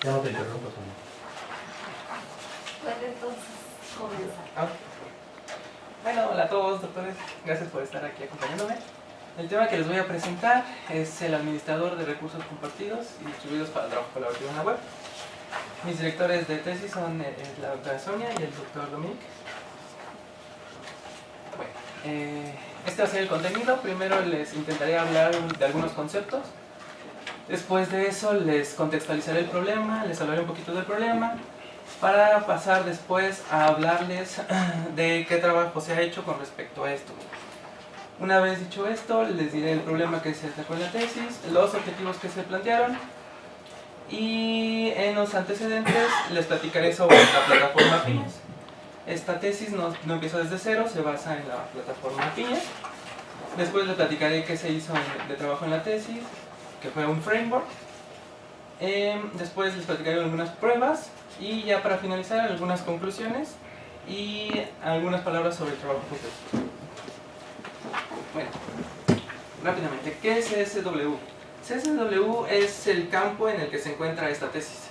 Ya no te interrumpo, Sonia. Puede entonces comenzar. Bueno, hola a todos, doctores. Gracias por estar aquí acompañándome. El tema que les voy a presentar es el administrador de recursos compartidos y distribuidos para el trabajo colaborativo en la web. Mis directores de tesis son la doctora Sonia y el doctor Dominique. Bueno, este va a ser el contenido. Primero les intentaré hablar de algunos conceptos. Después de eso les contextualizaré el problema, les hablaré un poquito del problema, para pasar después a hablarles de qué trabajo se ha hecho con respecto a esto. Una vez dicho esto, les diré el problema que se atacó en la tesis, los objetivos que se plantearon, y en los antecedentes les platicaré sobre la plataforma Piñas. Esta tesis no empieza desde cero, se basa en la plataforma Piñas. Después les platicaré qué se hizo de trabajo en la tesis, que fue un framework. Después les platicaré algunas pruebas y ya para finalizar algunas conclusiones y algunas palabras sobre el trabajo completo. Bueno, rápidamente, ¿qué es CSW? CSW es el campo en el que se encuentra esta tesis.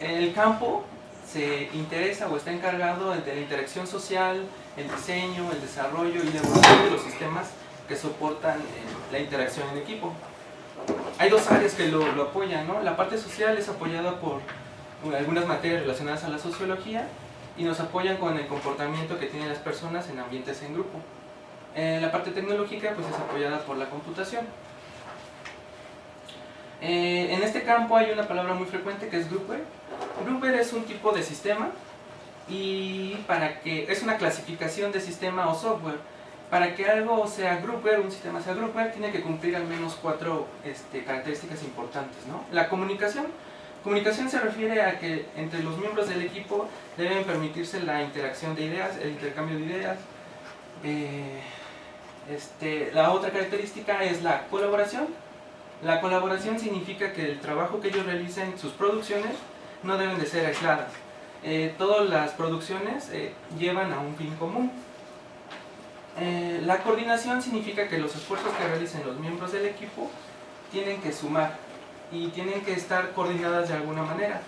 El campo se interesa o está encargado de la interacción social, el diseño, el desarrollo y la evolución de los sistemas que soportan la interacción en equipo. Hay dos áreas que lo apoyan, ¿no? La parte social es apoyada por algunas materias relacionadas a la sociología y nos apoyan con el comportamiento que tienen las personas en ambientes en grupo. La parte tecnológica pues es apoyada por la computación. En este campo hay una palabra muy frecuente que es grouper. Grouper es un tipo de sistema y es una clasificación de sistema o software. Para que algo sea grouper, un sistema sea grouper, tiene que cumplir al menos 4 características importantes, ¿no? La comunicación. Comunicación se refiere a que entre los miembros del equipo deben permitirse la interacción de ideas, el intercambio de ideas. La otra característica es la colaboración. La colaboración significa que el trabajo que ellos realicen, sus producciones, no deben de ser aisladas. Todas las producciones llevan a un fin común. La coordinación significa que los esfuerzos que realicen los miembros del equipo tienen que sumar y tienen que estar coordinadas de alguna manera.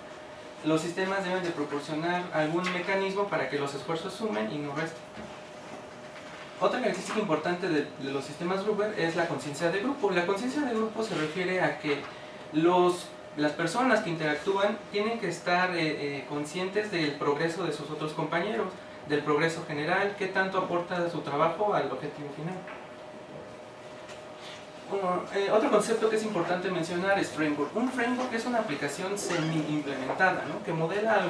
Los sistemas deben de proporcionar algún mecanismo para que los esfuerzos sumen y no resten. Otra característica importante de los sistemas Grouper es la conciencia de grupo. La conciencia de grupo se refiere a que las personas que interactúan tienen que estar conscientes del progreso de sus otros compañeros, del progreso general, qué tanto aporta su trabajo al objetivo final. Otro concepto que es importante mencionar es framework. Un framework es una aplicación semi-implementada, ¿no? Que modela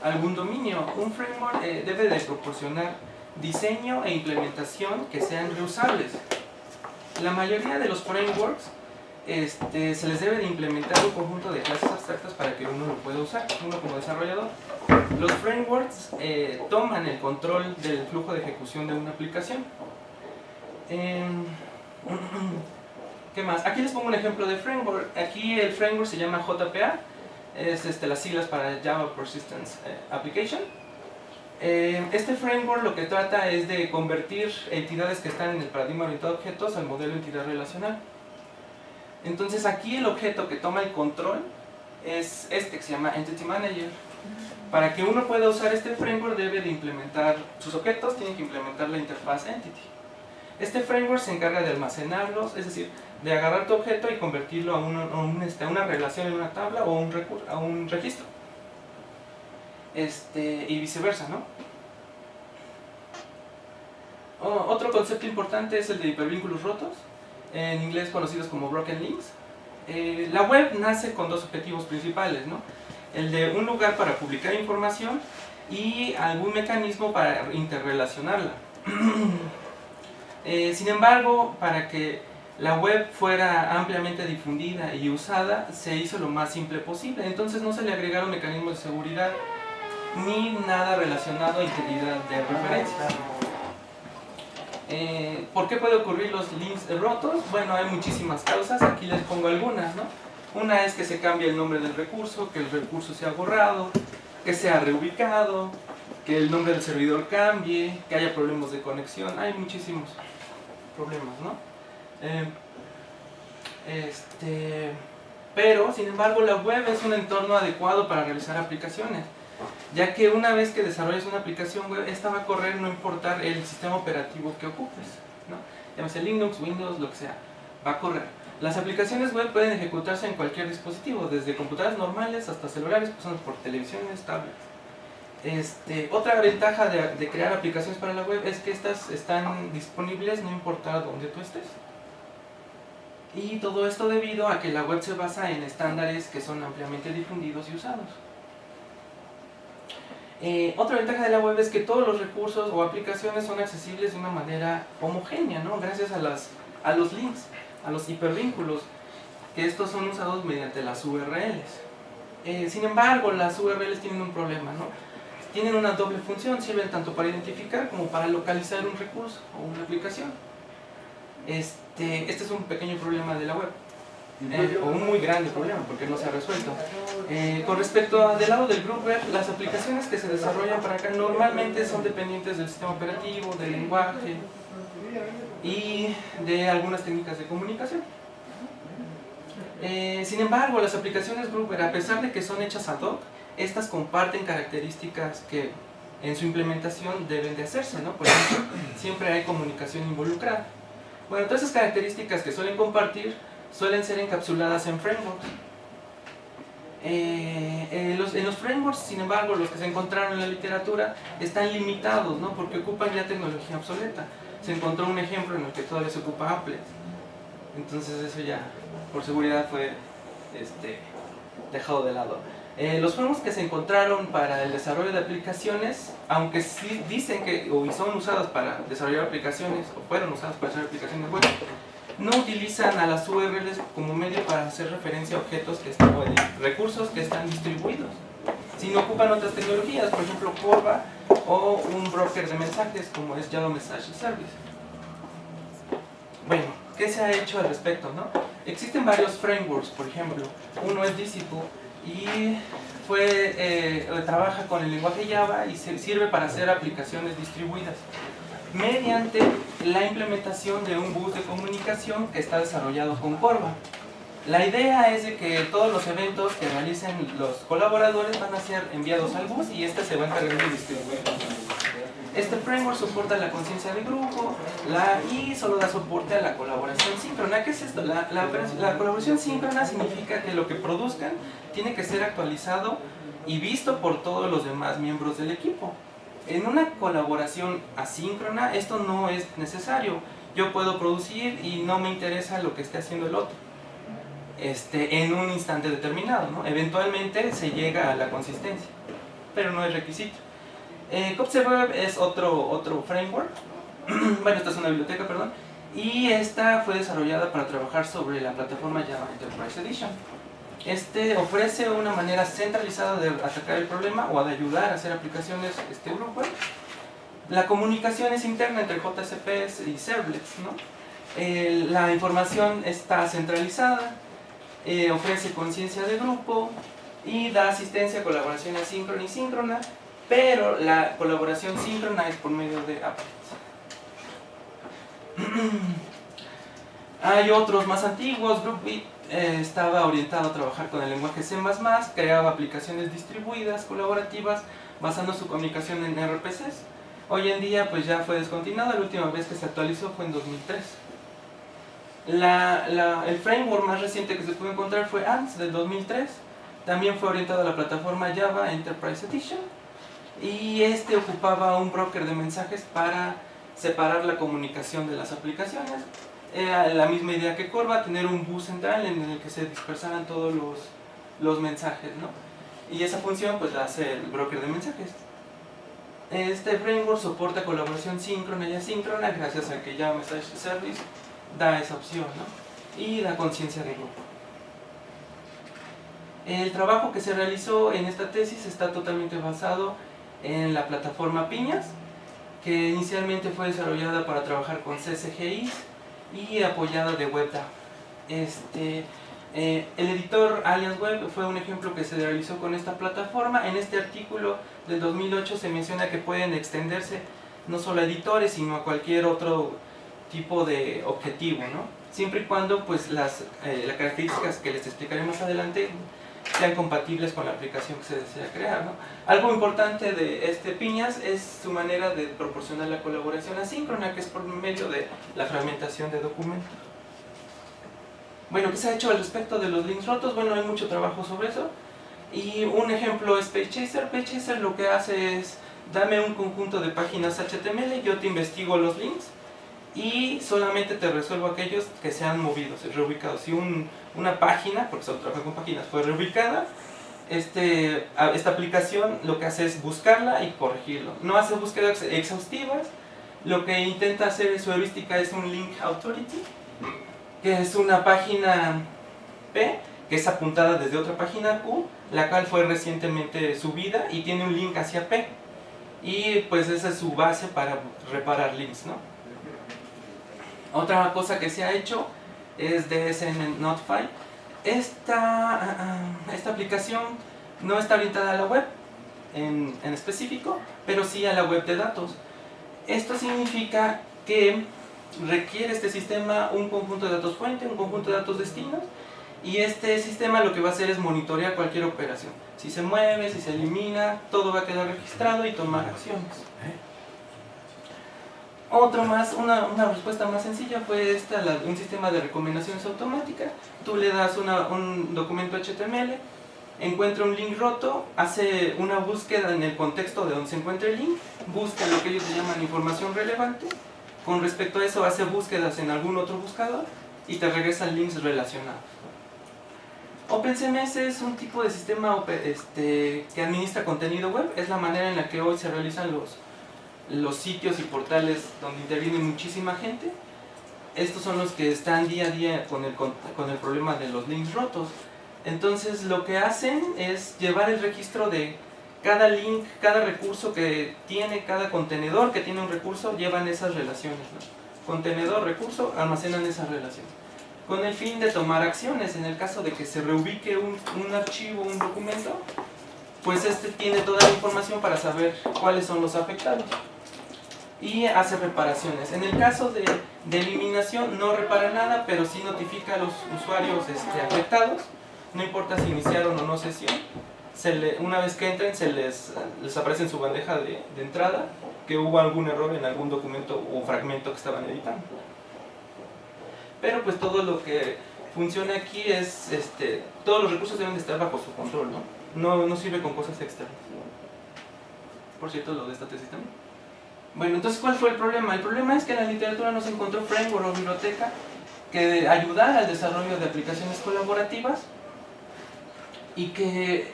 algún dominio. Un framework debe de proporcionar diseño e implementación que sean reusables. La mayoría de los frameworks se les debe de implementar un conjunto de clases abstractas para que uno lo pueda usar, uno como desarrollador. Los frameworks toman el control del flujo de ejecución de una aplicación. ¿Qué más? Aquí les pongo un ejemplo de framework. Aquí el framework se llama JPA, es las siglas para Java Persistence Application. Este framework lo que trata es de convertir entidades que están en el paradigma orientado a objetos al modelo entidad relacional. Entonces aquí el objeto que toma el control es que se llama Entity Manager. Para que uno pueda usar este framework debe de implementar sus objetos, tienen que implementar la interfaz Entity. Este framework se encarga de almacenarlos, es decir, de agarrar tu objeto y convertirlo a una relación en una tabla o a un registro. Y viceversa, ¿no? Otro concepto importante es el de hipervínculos rotos, en inglés conocidos como broken links. La web nace con dos objetivos principales, ¿no? El de un lugar para publicar información y algún mecanismo para interrelacionarla. Sin embargo, para que la web fuera ampliamente difundida y usada, se hizo lo más simple posible. Entonces no se le agregaron mecanismos de seguridad ni nada relacionado a integridad de referencia. ¿Por qué puede ocurrir los links rotos? Bueno, hay muchísimas causas, aquí les pongo algunas, ¿no? Una es que se cambie el nombre del recurso, que el recurso sea borrado, que sea reubicado, que el nombre del servidor cambie, que haya problemas de conexión. Hay muchísimos problemas, ¿no? Pero, sin embargo, la web es un entorno adecuado para realizar aplicaciones, ya que una vez que desarrolles una aplicación web, esta va a correr no importar el sistema operativo que ocupes, ¿no? Llámese Linux, Windows, lo que sea, va a correr. Las aplicaciones web pueden ejecutarse en cualquier dispositivo, desde computadoras normales hasta celulares, pasando por televisiones, tablets. Otra ventaja de crear aplicaciones para la web es que estas están disponibles no importa dónde tú estés. Y todo esto debido a que la web se basa en estándares que son ampliamente difundidos y usados. Otra ventaja de la web es que todos los recursos o aplicaciones son accesibles de una manera homogénea, ¿no? Gracias a los links, a los hipervínculos, que estos son usados mediante las URLs. Sin embargo, las URLs tienen un problema, ¿no? Tienen una doble función, sirven tanto para identificar como para localizar un recurso o una aplicación. Este es un pequeño problema de la web, o un muy grande problema porque no se ha resuelto. Con respecto del lado del groupware, las aplicaciones que se desarrollan para acá normalmente son dependientes del sistema operativo, del lenguaje y de algunas técnicas de comunicación. Sin embargo, las aplicaciones groupware, a pesar de que son hechas ad hoc, estas comparten características que en su implementación deben de hacerse, ¿no? Por ejemplo, siempre hay comunicación involucrada. Bueno, todas esas características que suelen compartir suelen ser encapsuladas en frameworks. En los frameworks, sin embargo, los que se encontraron en la literatura están limitados, ¿no? Porque ocupan ya tecnología obsoleta. Se encontró un ejemplo en el que todavía se ocupa Applet. Entonces eso ya, por seguridad, fue dejado de lado. Los frameworks que se encontraron para el desarrollo de aplicaciones, aunque sí dicen que son usados para desarrollar aplicaciones, o fueron usados para desarrollar aplicaciones web, no utilizan a las URLs como medio para hacer referencia a objetos o de recursos que están distribuidos, sino ocupan otras tecnologías, por ejemplo Corva o un broker de mensajes como es Java Message Service. Bueno, ¿qué se ha hecho al respecto, no? Existen varios frameworks, por ejemplo, uno es Disciple y trabaja con el lenguaje Java y sirve para hacer aplicaciones distribuidas mediante la implementación de un bus de comunicación que está desarrollado con Corva. La idea es de que todos los eventos que realicen los colaboradores van a ser enviados al bus y este se va a encargar de distribuir. Este framework soporta la conciencia de grupo y solo da soporte a la colaboración síncrona. ¿Qué es esto? La colaboración síncrona significa que lo que produzcan tiene que ser actualizado y visto por todos los demás miembros del equipo. En una colaboración asíncrona esto no es necesario. Yo puedo producir y no me interesa lo que esté haciendo el otro en un instante determinado, ¿no? Eventualmente se llega a la consistencia, pero no es requisito. CodeServer es otro framework, bueno, esta es una biblioteca, perdón, y esta fue desarrollada para trabajar sobre la plataforma Java Enterprise Edition. Ofrece una manera centralizada de atacar el problema o de ayudar a hacer aplicaciones groupware. La comunicación es interna entre JCPs y servlets, ¿no? La información está centralizada, ofrece conciencia de grupo y da asistencia a colaboración asíncrona y síncrona, pero la colaboración síncrona es por medio de applets. Hay otros más antiguos. Groupbit estaba orientado a trabajar con el lenguaje C++, creaba aplicaciones distribuidas, colaborativas, basando su comunicación en RPCs. Hoy en día pues ya fue descontinuado, la última vez que se actualizó fue en 2003. El framework más reciente que se pudo encontrar fue ANTS del 2003, también fue orientado a la plataforma Java Enterprise Edition y ocupaba un broker de mensajes para separar la comunicación de las aplicaciones. Era la misma idea que Corva, tener un bus central en el que se dispersaran todos los mensajes, ¿no? Y esa función pues la hace el broker de mensajes. Este framework soporta colaboración síncrona y asíncrona gracias a que Java Message Service da esa opción, ¿no? Y da conciencia de grupo. El trabajo que se realizó en esta tesis está totalmente basado en la plataforma Piñas, que inicialmente fue desarrollada para trabajar con CCGIs y apoyada de WebDAV. El editor Alliance Web fue un ejemplo que se realizó con esta plataforma. En este artículo del 2008 se menciona que pueden extenderse no solo a editores, sino a cualquier otro tipo de objetivo, ¿no? siempre y cuando pues las características que les explicaré más adelante sean compatibles con la aplicación que se desea crear, ¿no? Algo importante de Piñas es su manera de proporcionar la colaboración asíncrona, que es por medio de la fragmentación de documentos. Bueno, ¿qué se ha hecho al respecto de los links rotos? Bueno, hay mucho trabajo sobre eso. Y un ejemplo es PageChaser. PageChaser lo que hace es, dame un conjunto de páginas HTML, yo te investigo los links y solamente te resuelvo aquellos que se han movido, reubicados. Si una página, porque solo trabajo con páginas, fue reubicada, esta aplicación lo que hace es buscarla y corregirlo. No hace búsquedas exhaustivas, lo que intenta hacer su heurística es un link authority, que es una página P, que es apuntada desde otra página Q, la cual fue recientemente subida y tiene un link hacia P. Y pues esa es su base para reparar links, ¿no? Otra cosa que se ha hecho es DSN Notify. Esta aplicación no está orientada a la web en específico, pero sí a la web de datos. Esto significa que requiere este sistema un conjunto de datos fuente, un conjunto de datos destinos, y este sistema lo que va a hacer es monitorear cualquier operación. Si se mueve, si se elimina, todo va a quedar registrado y tomar acciones. Una respuesta más sencilla fue un sistema de recomendaciones automáticas. Tú le das un documento HTML, encuentra un link roto, hace una búsqueda en el contexto de donde se encuentra el link, busca lo que ellos llaman información relevante, con respecto a eso hace búsquedas en algún otro buscador y te regresan links relacionados. OpenCMS es un tipo de sistema que administra contenido web, es la manera en la que hoy se realizan los sitios y portales donde interviene muchísima gente. Estos son los que están día a día con el problema de los links rotos. Entonces lo que hacen es llevar el registro de cada link, cada recurso que tiene, cada contenedor que tiene un recurso, llevan esas relaciones, ¿no? Contenedor, recurso, almacenan esas relaciones, con el fin de tomar acciones. En el caso de que se reubique un archivo, un documento, pues tiene toda la información para saber cuáles son los afectados y hace reparaciones. En el caso de eliminación no repara nada, pero sí notifica a los usuarios afectados, no importa si iniciaron o no sesión. Una vez que entren les aparece en su bandeja de entrada que hubo algún error en algún documento o fragmento que estaban editando. Pero pues todo lo que funciona aquí es, todos los recursos deben de estar bajo su control, ¿no? No sirve con cosas externas. Por cierto, lo de esta tesis también. Bueno, entonces, ¿cuál fue el problema? El problema es que en la literatura no se encontró framework o biblioteca que ayudara al desarrollo de aplicaciones colaborativas y que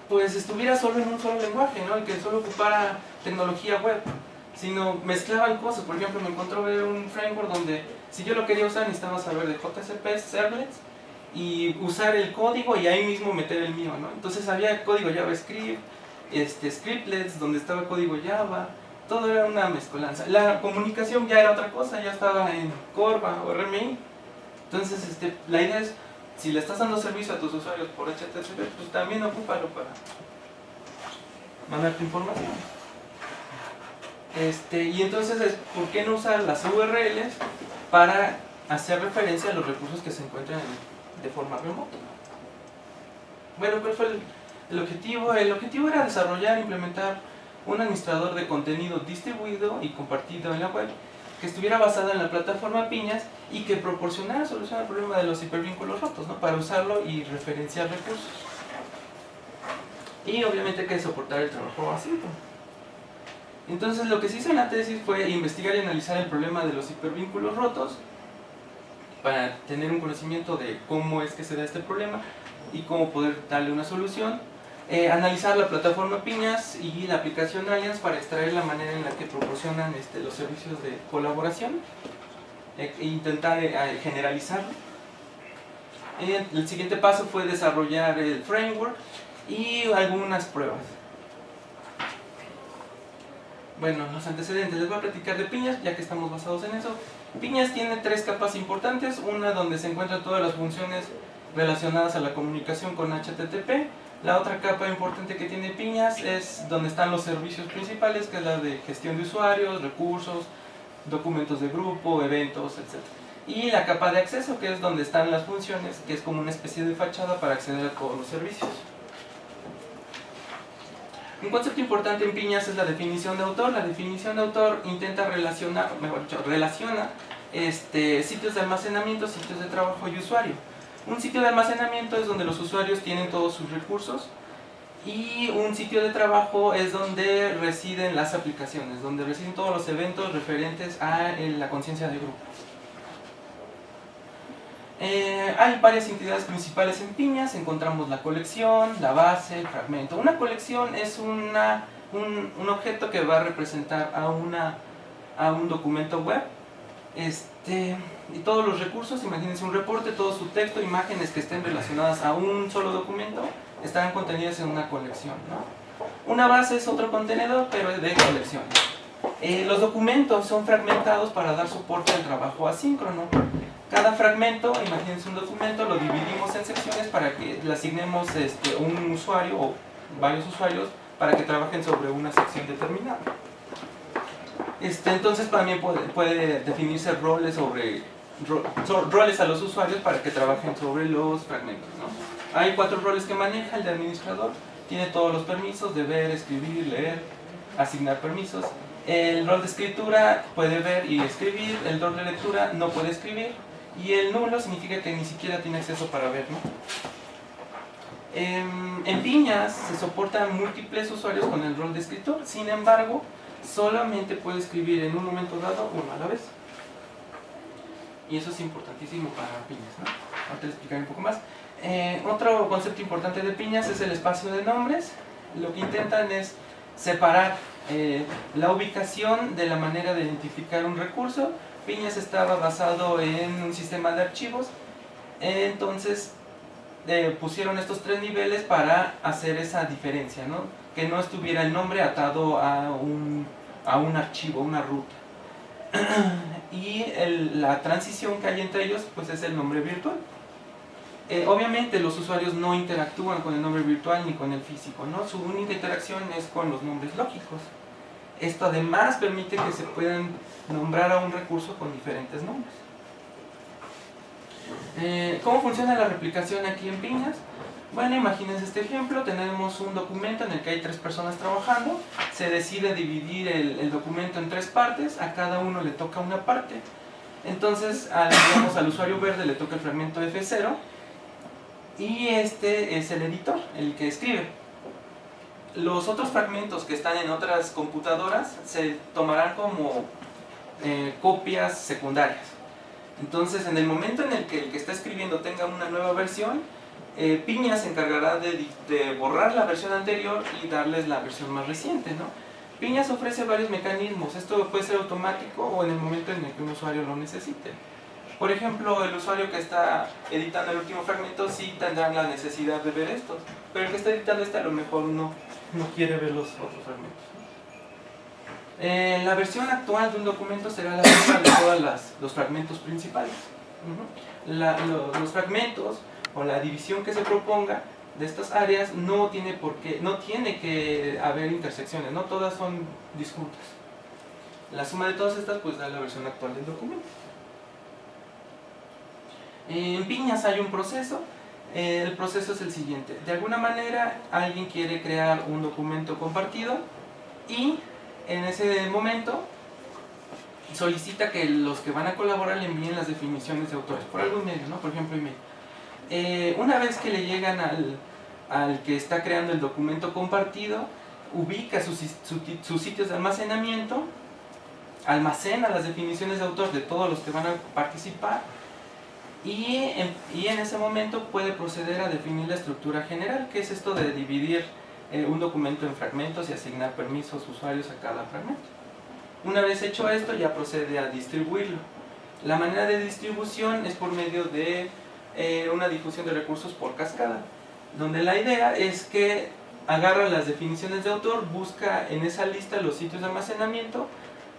pues estuviera solo en un solo lenguaje, ¿no? Y que solo ocupara tecnología web, sino mezclaban cosas. Por ejemplo, me encontré un framework donde si yo lo quería usar necesitaba saber de JCP, servlets, y usar el código y ahí mismo meter el mío, ¿no? Entonces había código JavaScript, scriptlets donde estaba código Java, todo era una mezcolanza. La comunicación ya era otra cosa, ya estaba en Corva o RMI. Entonces la idea es, si le estás dando servicio a tus usuarios por HTTP, pues también ocúpalo para mandar tu información. Y entonces, ¿por qué no usar las URLs para hacer referencia a los recursos que se encuentran de forma remota? Bueno, ¿cuál fue el objetivo? El objetivo era desarrollar e implementar un administrador de contenido distribuido y compartido en la web que estuviera basada en la plataforma Piñas y que proporcionara solución al problema de los hipervínculos rotos, ¿no? Para usarlo y referenciar recursos. Y obviamente que soportar el trabajo asíncrono. Entonces lo que se hizo en la tesis fue investigar y analizar el problema de los hipervínculos rotos para tener un conocimiento de cómo es que se da este problema y cómo poder darle una solución. Analizar la plataforma Piñas y la aplicación Alliance para extraer la manera en la que proporcionan los servicios de colaboración e intentar generalizarlo. El siguiente paso fue desarrollar el framework y algunas pruebas. Bueno, los antecedentes, les voy a platicar de Piñas ya que estamos basados en eso. Piñas tiene 3 capas importantes, una donde se encuentran todas las funciones relacionadas a la comunicación con HTTP. La otra capa importante que tiene Piñas es donde están los servicios principales, que es la de gestión de usuarios, recursos, documentos de grupo, eventos, etc. y la capa de acceso, que es donde están las funciones, que es como una especie de fachada para acceder a todos los servicios. Un concepto importante en Piñas es la definición de autor. La definición de autor intenta relacionar, mejor dicho, relaciona sitios de almacenamiento, sitios de trabajo y usuario. Un sitio de almacenamiento es donde los usuarios tienen todos sus recursos, y un sitio de trabajo es donde residen las aplicaciones, donde residen todos los eventos referentes a la conciencia de grupo. Hay varias entidades principales en Piñas. Encontramos la colección, la base, el fragmento. Una colección es un objeto que va a representar a un documento web, y todos los recursos, imagínense un reporte, todo su texto, imágenes que estén relacionadas a un solo documento, estarán contenidas en una colección, ¿no? Una base es otro contenedor, pero es de colecciones. Los documentos son fragmentados para dar soporte al trabajo asíncrono. Cada fragmento, imagínense un documento, lo dividimos en secciones para que le asignemos un usuario o varios usuarios para que trabajen sobre una sección determinada. Entonces también puede definirse roles roles a los usuarios para que trabajen sobre los fragmentos, ¿no? Hay 4 roles que maneja el de administrador. Tiene todos los permisos de ver, escribir, leer, asignar permisos. El rol de escritura puede ver y escribir. El rol de lectura no puede escribir. Y el nulo significa que ni siquiera tiene acceso para ver, ¿no? En Piñas se soportan múltiples usuarios con el rol de escritor. Sin embargo, solamente puede escribir en un momento dado uno a la vez. Y eso es importantísimo para Piñas, ¿no? Ahorita les explicaré un poco más. Otro concepto importante de Piñas es el espacio de nombres. Lo que intentan es separar la ubicación de la manera de identificar un recurso. Piñas estaba basado en un sistema de archivos, entonces pusieron estos 3 niveles para hacer esa diferencia, ¿no? Que no estuviera el nombre atado a un archivo, una ruta. Y la transición que hay entre ellos pues es el nombre virtual. Obviamente los usuarios no interactúan con el nombre virtual ni con el físico, ¿no? Su única interacción es con los nombres lógicos. Esto además permite que se puedan nombrar a un recurso con diferentes nombres. ¿Cómo funciona la replicación aquí en Piñas? Bueno, imagínense este ejemplo. Tenemos un documento en el que hay 3 personas trabajando. Se decide dividir el documento en 3 partes. A cada uno le toca una parte. Entonces, digamos, al usuario verde le toca el fragmento F0. Y este es el editor, el que escribe. Los otros fragmentos que están en otras computadoras se tomarán como copias secundarias. Entonces, en el momento en el que está escribiendo tenga una nueva versión, Piñas se encargará de borrar la versión anterior y darles la versión más reciente, ¿no? Piñas ofrece varios mecanismos. Esto puede ser automático o en el momento en el que un usuario lo necesite. Por ejemplo, el usuario que está editando el último fragmento sí tendrá la necesidad de ver estos, pero el que está editando este a lo mejor no quiere ver los otros fragmentos. La versión actual de un documento será la misma de todos los fragmentos principales. Los fragmentos o la división que se proponga de estas áreas no tiene que haber intersecciones, no todas son disjuntas. La suma de todas estas pues da la versión actual del documento. En Piñas hay un proceso. El proceso es el siguiente. De alguna manera alguien quiere crear un documento compartido y en ese momento solicita que los que van a colaborar le envíen las definiciones de autores por algún medio, ¿no? Por ejemplo, email. Una vez que le llegan al que está creando el documento compartido, ubica sus sitios de almacenamiento, almacena las definiciones de autor de todos los que van a participar y en ese momento puede proceder a definir la estructura general, que es esto de dividir un documento en fragmentos y asignar permisos usuarios a cada fragmento. Una vez hecho esto, ya procede a distribuirlo. La manera de distribución es por medio de una difusión de recursos por cascada, donde la idea es que agarra las definiciones de autor, busca en esa lista los sitios de almacenamiento,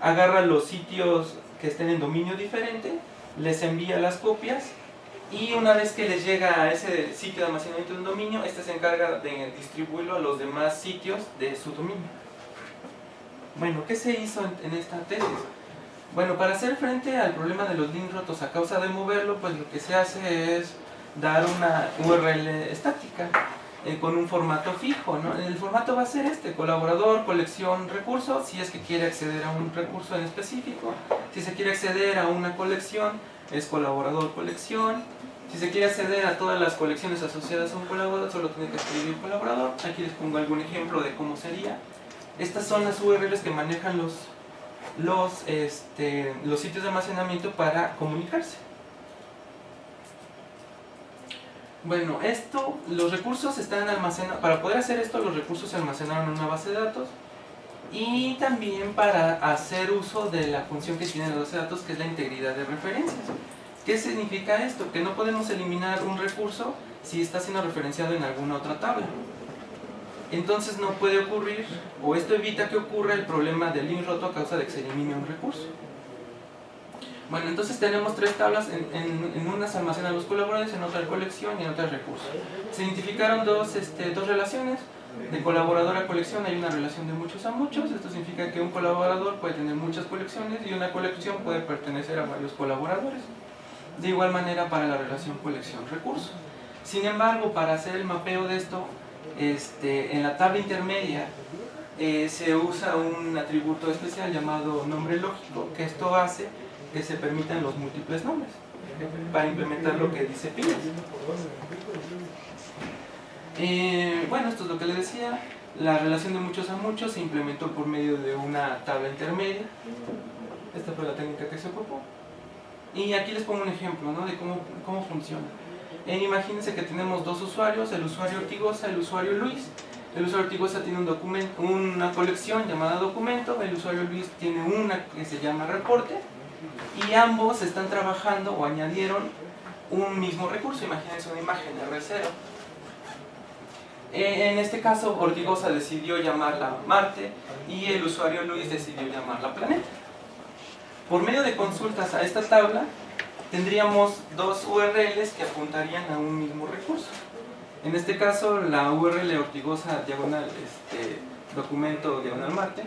agarra los sitios que estén en dominio diferente, les envía las copias y una vez que les llega a ese sitio de almacenamiento de un dominio, este se encarga de distribuirlo a los demás sitios de su dominio. Bueno, ¿qué se hizo en esta tesis? Bueno, para hacer frente al problema de los links rotos a causa de moverlo, pues lo que se hace es dar una URL estática con un formato fijo, ¿no? El formato va a ser este: colaborador, colección, recurso, si es que quiere acceder a un recurso en específico. Si se quiere acceder a una colección, es colaborador, colección. Si se quiere acceder a todas las colecciones asociadas a un colaborador, solo tiene que escribir colaborador. Aquí les pongo algún ejemplo de cómo sería. Estas son las URLs que manejan los sitios de almacenamiento para comunicarse. Bueno, los recursos están almacenados. Para poder hacer esto, los recursos se almacenaron en una base de datos, y también para hacer uso de la función que tiene la base de datos, que es la integridad de referencias. ¿Qué significa esto? Que no podemos eliminar un recurso si está siendo referenciado en alguna otra tabla. Entonces no puede ocurrir, o esto evita que ocurra el problema del link roto a causa de que se elimine un recurso. Bueno, entonces tenemos tres tablas: en una se almacenan los colaboradores, en otra colección y en otra recursos. Se identificaron dos relaciones. De colaborador a colección hay una relación de muchos a muchos. Esto significa que un colaborador puede tener muchas colecciones y una colección puede pertenecer a varios colaboradores. De igual manera para la relación colección-recurso. Sin embargo, para hacer el mapeo de esto, en la tabla intermedia se usa un atributo especial llamado nombre lógico, que esto hace que se permitan los múltiples nombres para implementar lo que dice Piñas. Bueno, esto es lo que les decía. La relación de muchos a muchos se implementó por medio de una tabla intermedia. Esta fue la técnica que se ocupó. Y aquí les pongo un ejemplo, ¿no?, de cómo funciona. Imagínense que tenemos dos usuarios: el usuario Ortigosa y el usuario Luis. El usuario Ortigosa tiene una colección llamada documento, el usuario Luis tiene una que se llama reporte, y ambos están trabajando o añadieron un mismo recurso. Imagínense una imagen R0. En este caso, Ortigosa decidió llamarla Marte y el usuario Luis decidió llamarla Planeta. Por medio de consultas a esta tabla, tendríamos dos URLs que apuntarían a un mismo recurso. En este caso, la URL Ortigosa diagonal documento diagonal Marte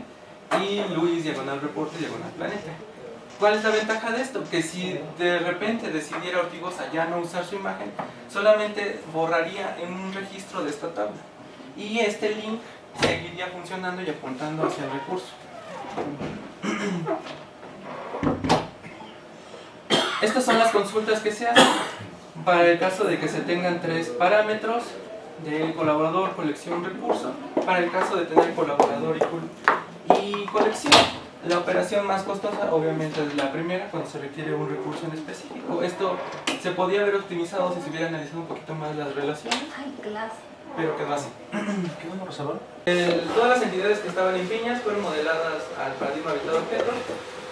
y Luis diagonal reporte diagonal Planeta. ¿Cuál es la ventaja de esto? Que si de repente decidiera Ortigosa ya no usar su imagen, solamente borraría en un registro de esta tabla, y este link seguiría funcionando y apuntando hacia el recurso. Estas son las consultas que se hacen para el caso de que se tengan tres parámetros de colaborador, colección, recurso. Para el caso de tener colaborador y colección, la operación más costosa obviamente es la primera, cuando se requiere un recurso en específico. Esto se podía haber optimizado si se hubiera analizado un poquito más las relaciones. Ay, clase. Pero quedó así. ¿Qué bueno, Rosalón? Todas las entidades que estaban en Piñas fueron modeladas al paradigma orientado a objetos.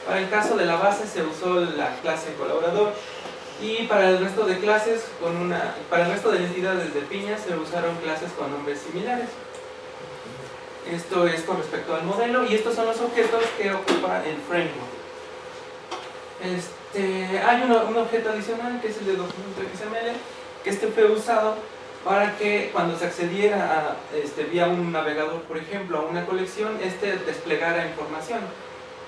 Para el caso de la base se usó la clase colaborador, y para el resto de clases, para el resto de entidades de Piñas se usaron clases con nombres similares. Esto es con respecto al modelo, y estos son los objetos que ocupa el framework. Hay un objeto adicional que es el de documento XML, que fue usado para que cuando se accediera vía un navegador, por ejemplo, a una colección, desplegara información.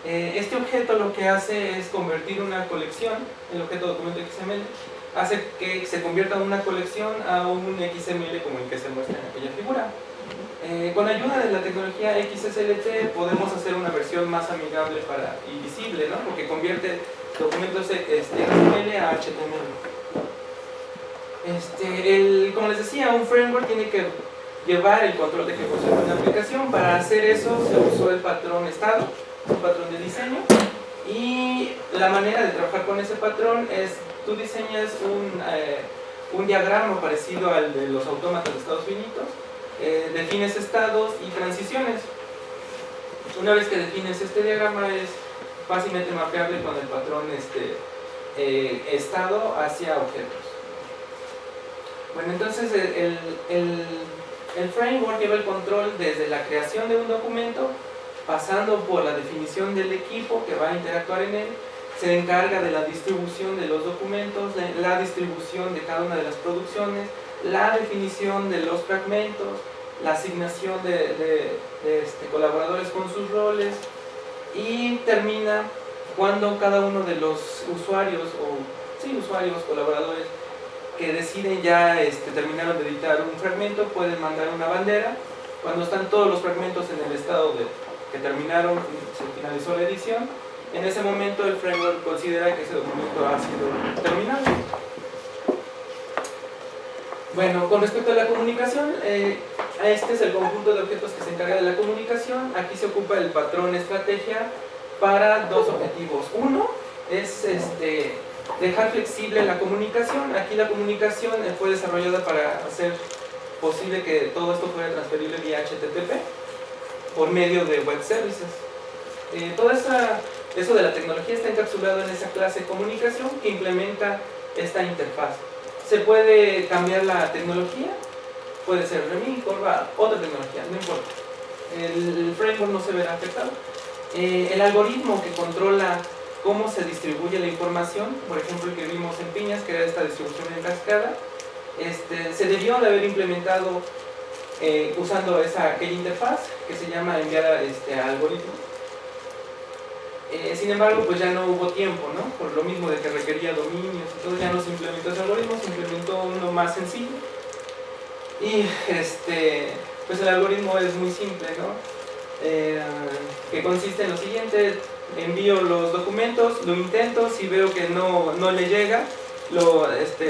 Este objeto lo que hace es convertir una colección, el objeto documento XML, hace que se convierta una colección a un XML como el que se muestra en aquella figura. Con ayuda de la tecnología XSLT podemos hacer una versión más amigable y visible, ¿no?, porque convierte documentos XML a HTML. Como les decía, un framework tiene que llevar el control de ejecución de una aplicación. Para hacer eso se usó el patrón estado, un patrón de diseño, y la manera de trabajar con ese patrón es: tú diseñas un diagrama parecido al de los autómatas de estados finitos, defines estados y transiciones. Una vez que defines este diagrama, es fácilmente mapeable con el patrón estado hacia objetos. Bueno, entonces el framework lleva el control desde la creación de un documento, pasando por la definición del equipo que va a interactuar en él. Se encarga de la distribución de los documentos, la distribución de cada una de las producciones, la definición de los fragmentos, la asignación de colaboradores con sus roles, y termina cuando cada uno de los usuarios, usuarios, colaboradores, que deciden ya terminaron de editar un fragmento, pueden mandar una bandera. Cuando están todos los fragmentos en el estado de que terminaron, se finalizó la edición, en ese momento el framework considera que ese documento ha sido terminado. Bueno, con respecto a la comunicación, este es el conjunto de objetos que se encarga de la comunicación. Aquí se ocupa el patrón estrategia para dos objetivos. Uno es dejar flexible la comunicación. Aquí la comunicación fue desarrollada para hacer posible que todo esto fuera transferible vía HTTP por medio de web services. Todo eso de la tecnología está encapsulado en esa clase de comunicación que implementa esta interfaz. Se puede cambiar la tecnología, puede ser Remix, Corva, otra tecnología, no importa. El framework no se verá afectado. El algoritmo que controla cómo se distribuye la información, por ejemplo el que vimos en Piñas, que era esta distribución en cascada, se debió de haber implementado usando aquella interfaz que se llama enviar a algoritmo. Sin embargo, pues ya no hubo tiempo, ¿no? Por lo mismo de que requería dominios, entonces ya no se implementó ese algoritmo, se implementó uno más sencillo. Y pues el algoritmo es muy simple, ¿no? Que consiste en lo siguiente: envío los documentos, lo intento, si veo que no le llega,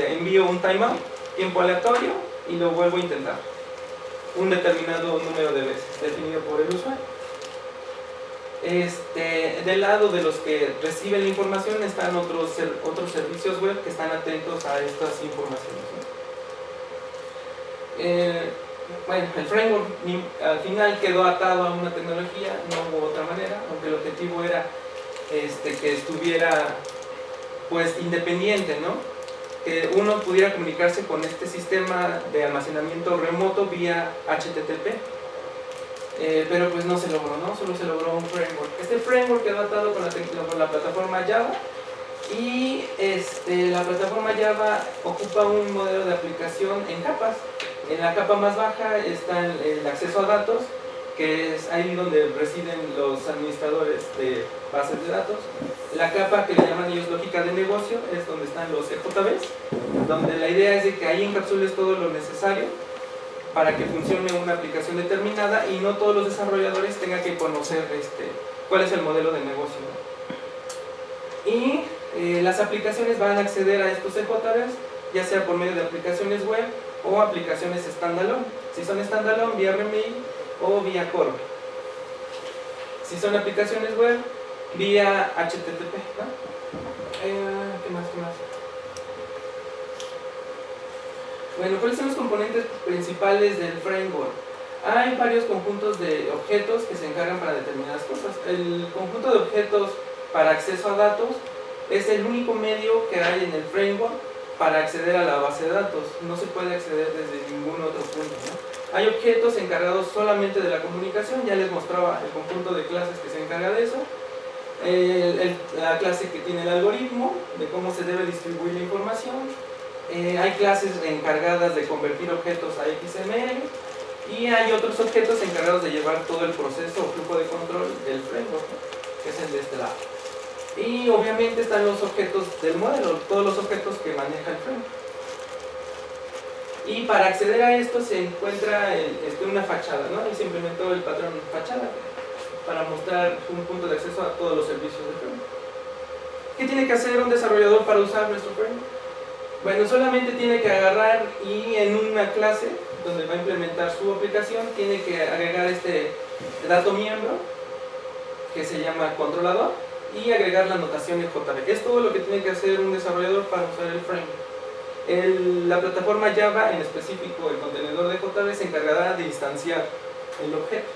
envío un timeout, tiempo aleatorio, y lo vuelvo a intentar un determinado número de veces definido por el usuario. Del lado de los que reciben la información están otros servicios web que están atentos a estas informaciones, ¿no? Bueno, el framework al final quedó atado a una tecnología, no hubo otra manera, aunque el objetivo era que estuviera pues independiente, ¿no? Que uno pudiera comunicarse con este sistema de almacenamiento remoto vía HTTP. Pero pues no se logró, ¿no? Solo se logró un framework. Este framework quedó atado con la plataforma Java, y la plataforma Java ocupa un modelo de aplicación en capas. En la capa más baja está el acceso a datos, que es ahí donde residen los administradores de bases de datos. La capa que le llaman ellos lógica de negocio es donde están los EJBs, donde la idea es de que ahí encapsules todo lo necesario para que funcione una aplicación determinada y no todos los desarrolladores tengan que conocer cuál es el modelo de negocio, ¿no? Y las aplicaciones van a acceder a estos EJBs, ya sea por medio de aplicaciones web o aplicaciones standalone. Si son standalone, vía Remake o vía Core. Si son aplicaciones web, vía HTTP, ¿no? ¿Qué más? Bueno, ¿cuáles son los componentes principales del framework? Hay varios conjuntos de objetos que se encargan para determinadas cosas. El conjunto de objetos para acceso a datos es el único medio que hay en el framework para acceder a la base de datos. No se puede acceder desde ningún otro punto, ¿no? Hay objetos encargados solamente de la comunicación, ya les mostraba el conjunto de clases que se encarga de eso. La clase que tiene el algoritmo, de cómo se debe distribuir la información. Hay clases encargadas de convertir objetos a XML, y hay otros objetos encargados de llevar todo el proceso o flujo de control del framework, ¿no? Que es el de este lado. Y obviamente están los objetos del modelo, todos los objetos que maneja el framework. Y para acceder a esto se encuentra una fachada, ¿no? Y se implementó el patrón fachada para mostrar un punto de acceso a todos los servicios del framework. ¿Qué tiene que hacer un desarrollador para usar nuestro framework? Bueno, solamente tiene que agarrar y en una clase donde va a implementar su aplicación tiene que agregar este dato miembro que se llama controlador y agregar la notación EJB. Es todo lo que tiene que hacer un desarrollador para usar el framework. La plataforma Java, en específico el contenedor de EJB, se encargará de instanciar el objeto.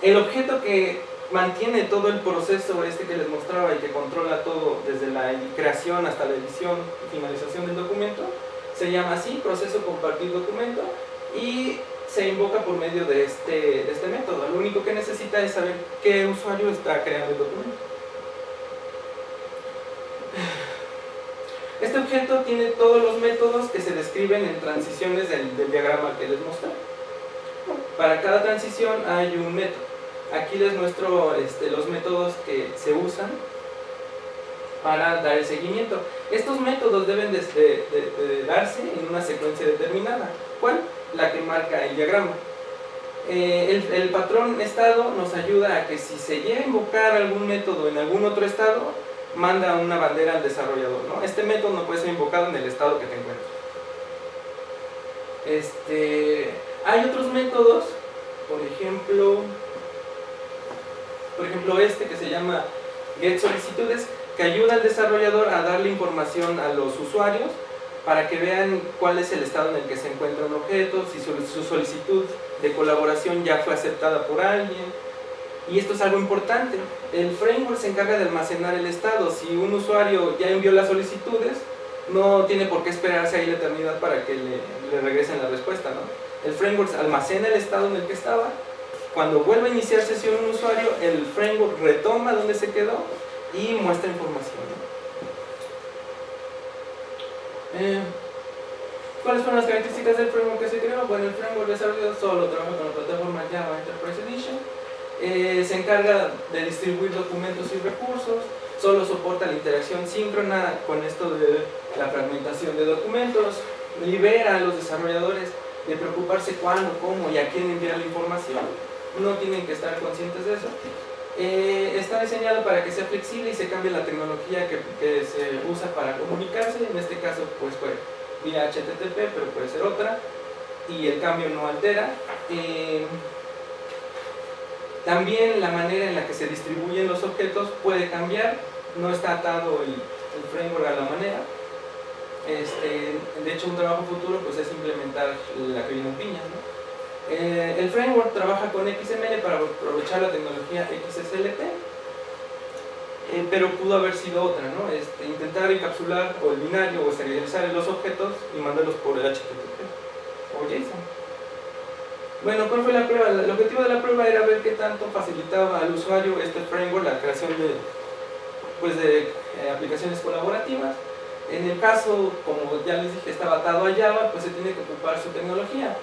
El objeto que mantiene todo el proceso que les mostraba y que controla todo desde la creación hasta la edición y finalización del documento se llama así, proceso compartir documento, y se invoca por medio de este método. Lo único que necesita es saber qué usuario está creando el documento. Este objeto tiene todos los métodos que se describen en transiciones del diagrama que les mostré. Para cada transición hay un método. Aquí les muestro los métodos que se usan para dar el seguimiento. Estos métodos deben de darse en una secuencia determinada. ¿Cuál? La que marca el diagrama. El patrón estado nos ayuda a que si se llega a invocar algún método en algún otro estado, manda una bandera al desarrollador, ¿no? Este método no puede ser invocado en el estado que te encuentres. Hay otros métodos, por ejemplo que se llama getSolicitudes, que ayuda al desarrollador a darle información a los usuarios para que vean cuál es el estado en el que se encuentra un objeto, si su solicitud de colaboración ya fue aceptada por alguien. Y esto es algo importante. El framework se encarga de almacenar el estado. Si un usuario ya envió las solicitudes, no tiene por qué esperarse ahí la eternidad para que le regresen la respuesta, ¿no? El framework almacena el estado en el que estaba. Cuando vuelve a iniciar sesión un usuario, el framework retoma donde se quedó y muestra información, ¿no? ¿Cuáles fueron las características del framework que se creó? Bueno, el framework desarrollado solo trabaja con la plataforma Java Enterprise Edition. Se encarga de distribuir documentos y recursos, solo soporta la interacción síncrona con esto de la fragmentación de documentos, libera a los desarrolladores de preocuparse cuándo, cómo y a quién enviar la información, no tienen que estar conscientes de eso. Está diseñado para que sea flexible y se cambie la tecnología que se usa para comunicarse, en este caso pues fue vía HTTP, pero puede ser otra, y el cambio no altera. También la manera en la que se distribuyen los objetos puede cambiar, no está atado el framework a la manera. De hecho, un trabajo futuro pues es implementar la que viene en piña, ¿no? El framework trabaja con XML para aprovechar la tecnología XSLT, pero pudo haber sido otra, ¿no? Intentar encapsular o el binario o serializar los objetos y mandarlos por el HTTP o JSON. Bueno, ¿cuál fue la prueba? El objetivo de la prueba era ver qué tanto facilitaba al usuario este framework la creación de aplicaciones colaborativas. En el caso, como ya les dije, estaba atado a Java, pues se tiene que ocupar su tecnología.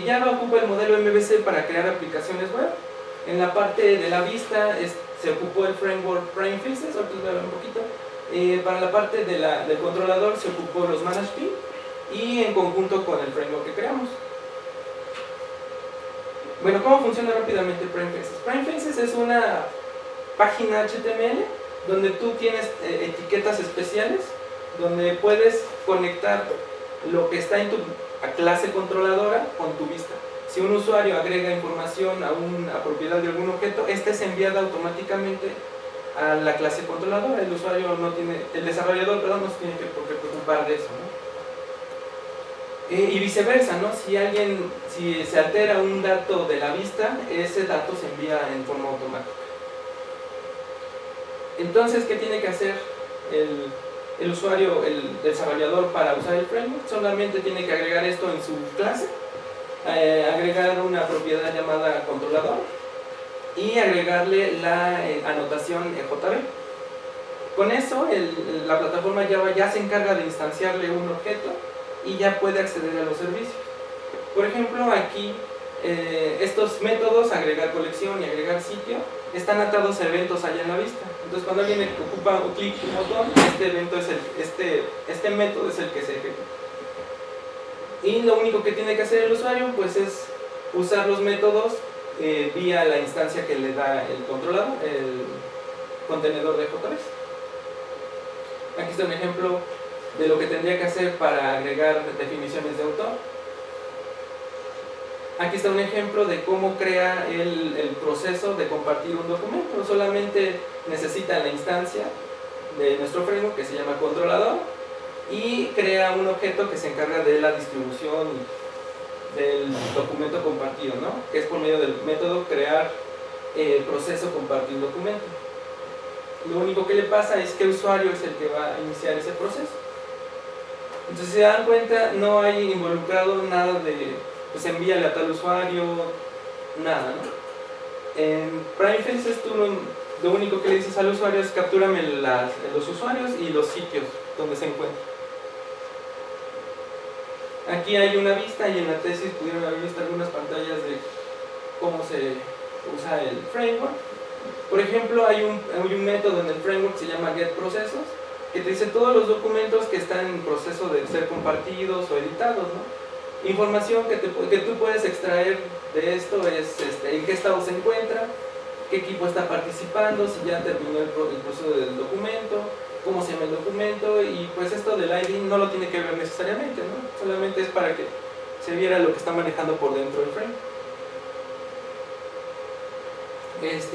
Java ocupa el modelo MVC para crear aplicaciones web. En la parte de la vista se ocupó el framework PrimeFaces, ahorita les voy a hablar un poquito. Para la parte del controlador se ocupó los ManageB y en conjunto con el framework que creamos. Bueno, ¿cómo funciona rápidamente PrimeFaces? PrimeFaces es una página HTML donde tú tienes etiquetas especiales, donde puedes conectar lo que está en tu clase controladora con tu vista. Si un usuario agrega información a una propiedad de algún objeto, esta es enviada automáticamente a la clase controladora. El desarrollador, no se tiene por qué preocupar de eso, ¿no? Y viceversa, ¿no? Si se altera un dato de la vista, ese dato se envía en forma automática. Entonces, ¿qué tiene que hacer el usuario, el desarrollador para usar el framework? Solamente tiene que agregar esto en su clase, agregar una propiedad llamada controlador y agregarle la anotación JB. Con eso, la plataforma Java ya se encarga de instanciarle un objeto y ya puede acceder a los servicios. Por ejemplo, aquí estos métodos, agregar colección y agregar sitio, están atados a eventos allá en la vista. Entonces, cuando alguien ocupa un clic un botón, este método es el que se ejecuta. Y lo único que tiene que hacer el usuario pues es usar los métodos vía la instancia que le da el controlador, el contenedor de JBoss. Aquí está un ejemplo de lo que tendría que hacer para agregar definiciones de autor. Aquí está un ejemplo de cómo crea el proceso de compartir un documento. Solamente necesita la instancia de nuestro framework que se llama controlador y crea un objeto que se encarga de la distribución del documento compartido, ¿no? Que es por medio del método crear proceso compartir documento. Lo único que le pasa es que el usuario es el que va a iniciar ese proceso. Entonces, si se dan cuenta, no hay involucrado nada de pues envíale a tal usuario, nada, ¿no? En PrimeFaces tú lo único que le dices al usuario es captúrame los usuarios y los sitios donde se encuentran. Aquí hay una vista y en la tesis pudieron haber visto algunas pantallas de cómo se usa el framework. Por ejemplo, hay un método en el framework que se llama getProcesos, que te dice todos los documentos que están en proceso de ser compartidos o editados, ¿no? Información que tú puedes extraer de esto es en qué estado se encuentra, qué equipo está participando, si ya terminó el proceso del documento, cómo se llama el documento, y pues esto del ID no lo tiene que ver necesariamente, ¿no? Solamente es para que se viera lo que está manejando por dentro del frame.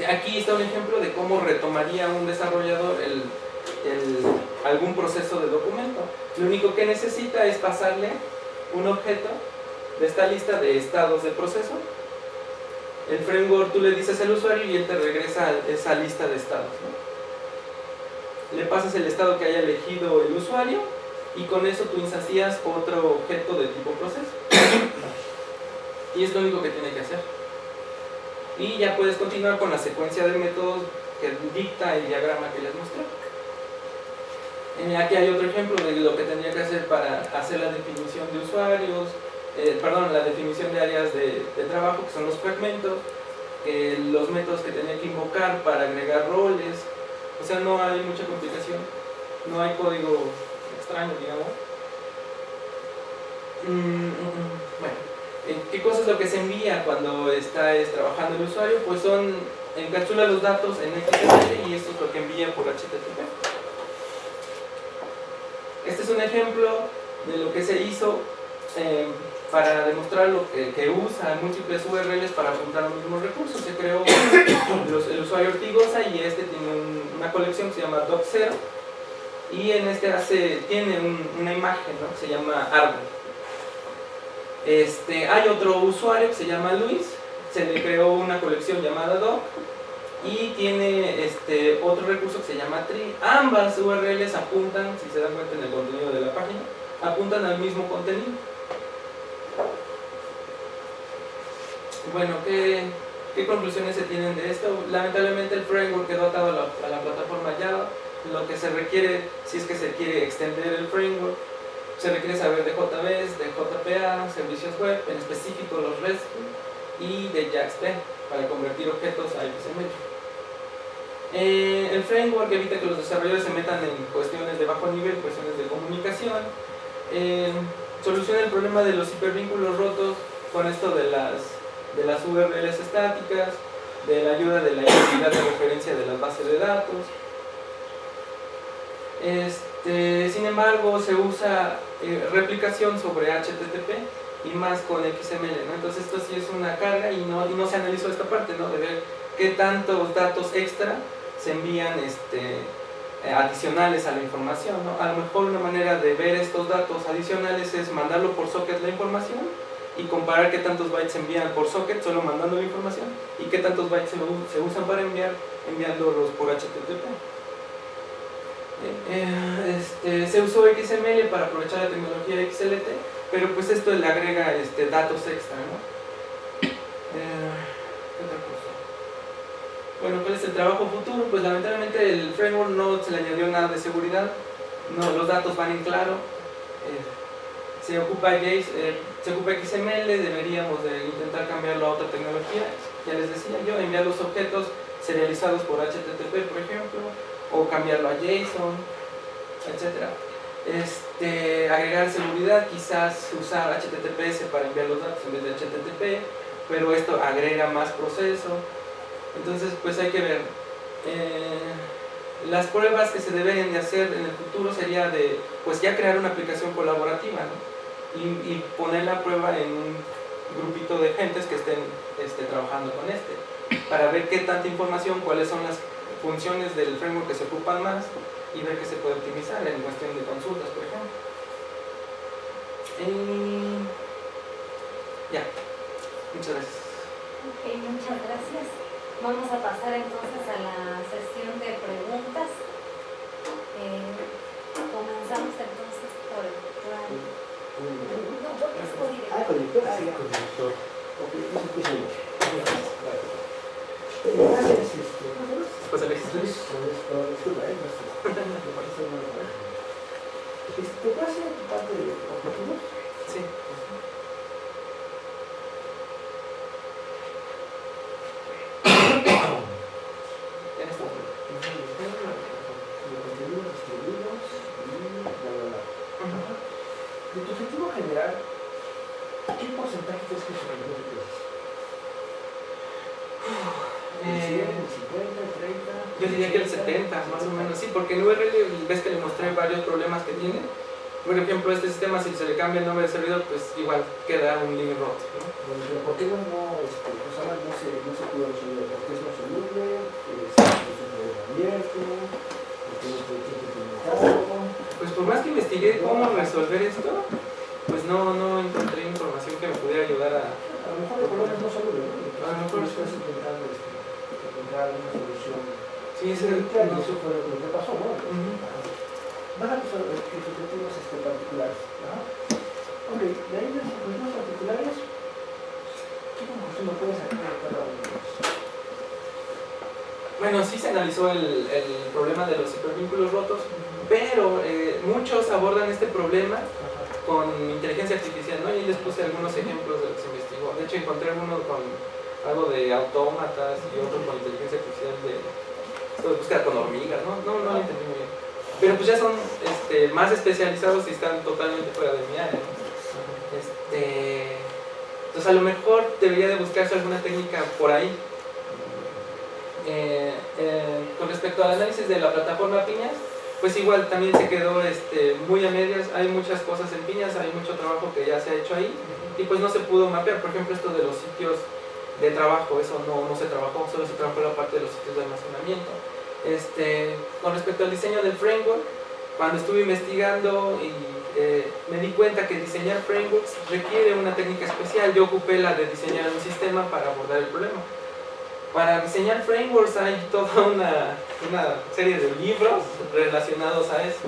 Aquí está un ejemplo de cómo retomaría un desarrollador algún proceso de documento. Lo único que necesita es pasarle un objeto de esta lista de estados de proceso. El framework, tú le dices al usuario y él te regresa esa lista de estados, ¿no? Le pasas el estado que haya elegido el usuario y con eso tú instancias otro objeto de tipo proceso. Y es lo único que tiene que hacer. Y ya puedes continuar con la secuencia de métodos que dicta el diagrama que les mostré. Aquí hay otro ejemplo de lo que tendría que hacer para hacer la definición de usuarios, la definición de áreas de trabajo, que son los fragmentos, los métodos que tenía que invocar para agregar roles. O sea, no hay mucha complicación, no hay código extraño, digamos. Bueno, ¿qué cosa es lo que se envía cuando está trabajando el usuario? Pues encapsula los datos en XML y esto es lo que envía por HTTP. Este es un ejemplo de lo que se hizo para demostrar lo que usa múltiples URLs para apuntar a los mismos recursos. Se creó el usuario Ortigosa y tiene una colección que se llama doc0 y en tiene una imagen, ¿no? Que se llama árbol. Hay otro usuario que se llama Luis, se le creó una colección llamada doc y tiene otro recurso que se llama tree. Ambas URLs apuntan, si se dan cuenta en el contenido de la página, apuntan al mismo contenido. Bueno, ¿qué conclusiones se tienen de esto? Lamentablemente el framework quedó atado a la plataforma Java. Lo que se requiere, si es que se quiere extender el framework, se requiere saber de JBeans, de JPA, servicios web, en específico los RESTful y de JAX-P para convertir objetos a XML. El framework evita que los desarrolladores se metan en cuestiones de bajo nivel, cuestiones de comunicación. Soluciona el problema de los hipervínculos rotos con esto de las URLs estáticas, de la ayuda de la identidad de referencia de las bases de datos. Sin embargo, se usa replicación sobre HTTP y más con XML, ¿no? Entonces esto sí es una carga y no se analizó esta parte, ¿no? De ver qué tantos datos extra se envían adicionales a la información, ¿no? A lo mejor una manera de ver estos datos adicionales es mandarlo por socket la información y comparar qué tantos bytes se envían por socket solo mandando la información y qué tantos bytes se usan para enviándolos por HTTP. Se usó XML para aprovechar la tecnología XLT, pero pues esto le agrega datos extra, ¿no? ¿Qué otra cosa? Bueno, ¿cuál es el trabajo futuro? Pues lamentablemente el framework no se le añadió nada de seguridad, los datos van en claro, se ocupa XML, deberíamos de intentar cambiarlo a otra tecnología, ya les decía yo, enviar los objetos serializados por HTTP, por ejemplo, o cambiarlo a JSON, etc. Agregar seguridad, quizás usar HTTPS para enviar los datos en vez de HTTP, pero esto agrega más proceso. Entonces pues hay que ver. Las pruebas que se deben de hacer en el futuro sería de pues ya crear una aplicación colaborativa, ¿no? y poner la prueba en un grupito de gentes que estén trabajando con para ver qué tanta información, cuáles son las funciones del framework que se ocupan más y ver qué se puede optimizar en cuestión de consultas, por ejemplo. Ya, muchas gracias. Ok, muchas gracias. Vamos a pasar entonces a la sesión de preguntas. Comenzamos entonces por el conductor. Ok, no se escucha mucho. Gracias, Pues Alexis. Disculpa, ¿te puedo hacer parte de objetivos? Sí. Yo diría que el 70, más o menos, sí, porque en URL ves que le mostré varios problemas que tiene. Por ejemplo, este sistema, si se le cambia el nombre de servidor, pues igual queda un link roto, ¿no? Bueno, pero ¿por qué no se pudo resolver? ¿Por qué es no soluble? ¿Es un problema abierto? ¿Por qué no puede ser implementado? Pues por más que investigué cómo resolver esto, pues no encontré información que me pudiera ayudar a... A lo mejor el problema es no soluble, ¿no? A lo mejor después intentando encontrar una solución. Sí, ese Y eso fue lo que pasó, ¿no? Ujú. Vas a tus objetivos particulares. ¿No? Ok, de ahí de los objetivos particulares, ¿qué conclusión puedes sacar de cada uno de ellos? Bueno, sí se analizó el problema de los hipervínculos rotos, pero muchos abordan este problema con inteligencia artificial, ¿no? Y ahí les puse algunos ejemplos de lo que se investigó. De hecho, encontré uno con algo de autómatas y otro con inteligencia artificial de esto de búsqueda con hormigas, ¿no? No lo entendí muy bien. Pero pues ya son más especializados y están totalmente fuera de mi área, ¿no? Entonces a lo mejor debería de buscarse alguna técnica por ahí. Con respecto al análisis de la plataforma Piñas, pues igual también se quedó muy a medias. Hay muchas cosas en Piñas, hay mucho trabajo que ya se ha hecho ahí y pues no se pudo mapear. Por ejemplo, esto de los sitios de trabajo, eso no se trabajó, solo se trabajó la parte de los sitios de almacenamiento. Con respecto al diseño del framework, cuando estuve investigando y me di cuenta que diseñar frameworks requiere una técnica especial. Yo ocupé la de diseñar un sistema para abordar el problema. Para diseñar frameworks hay toda una serie de libros relacionados a eso.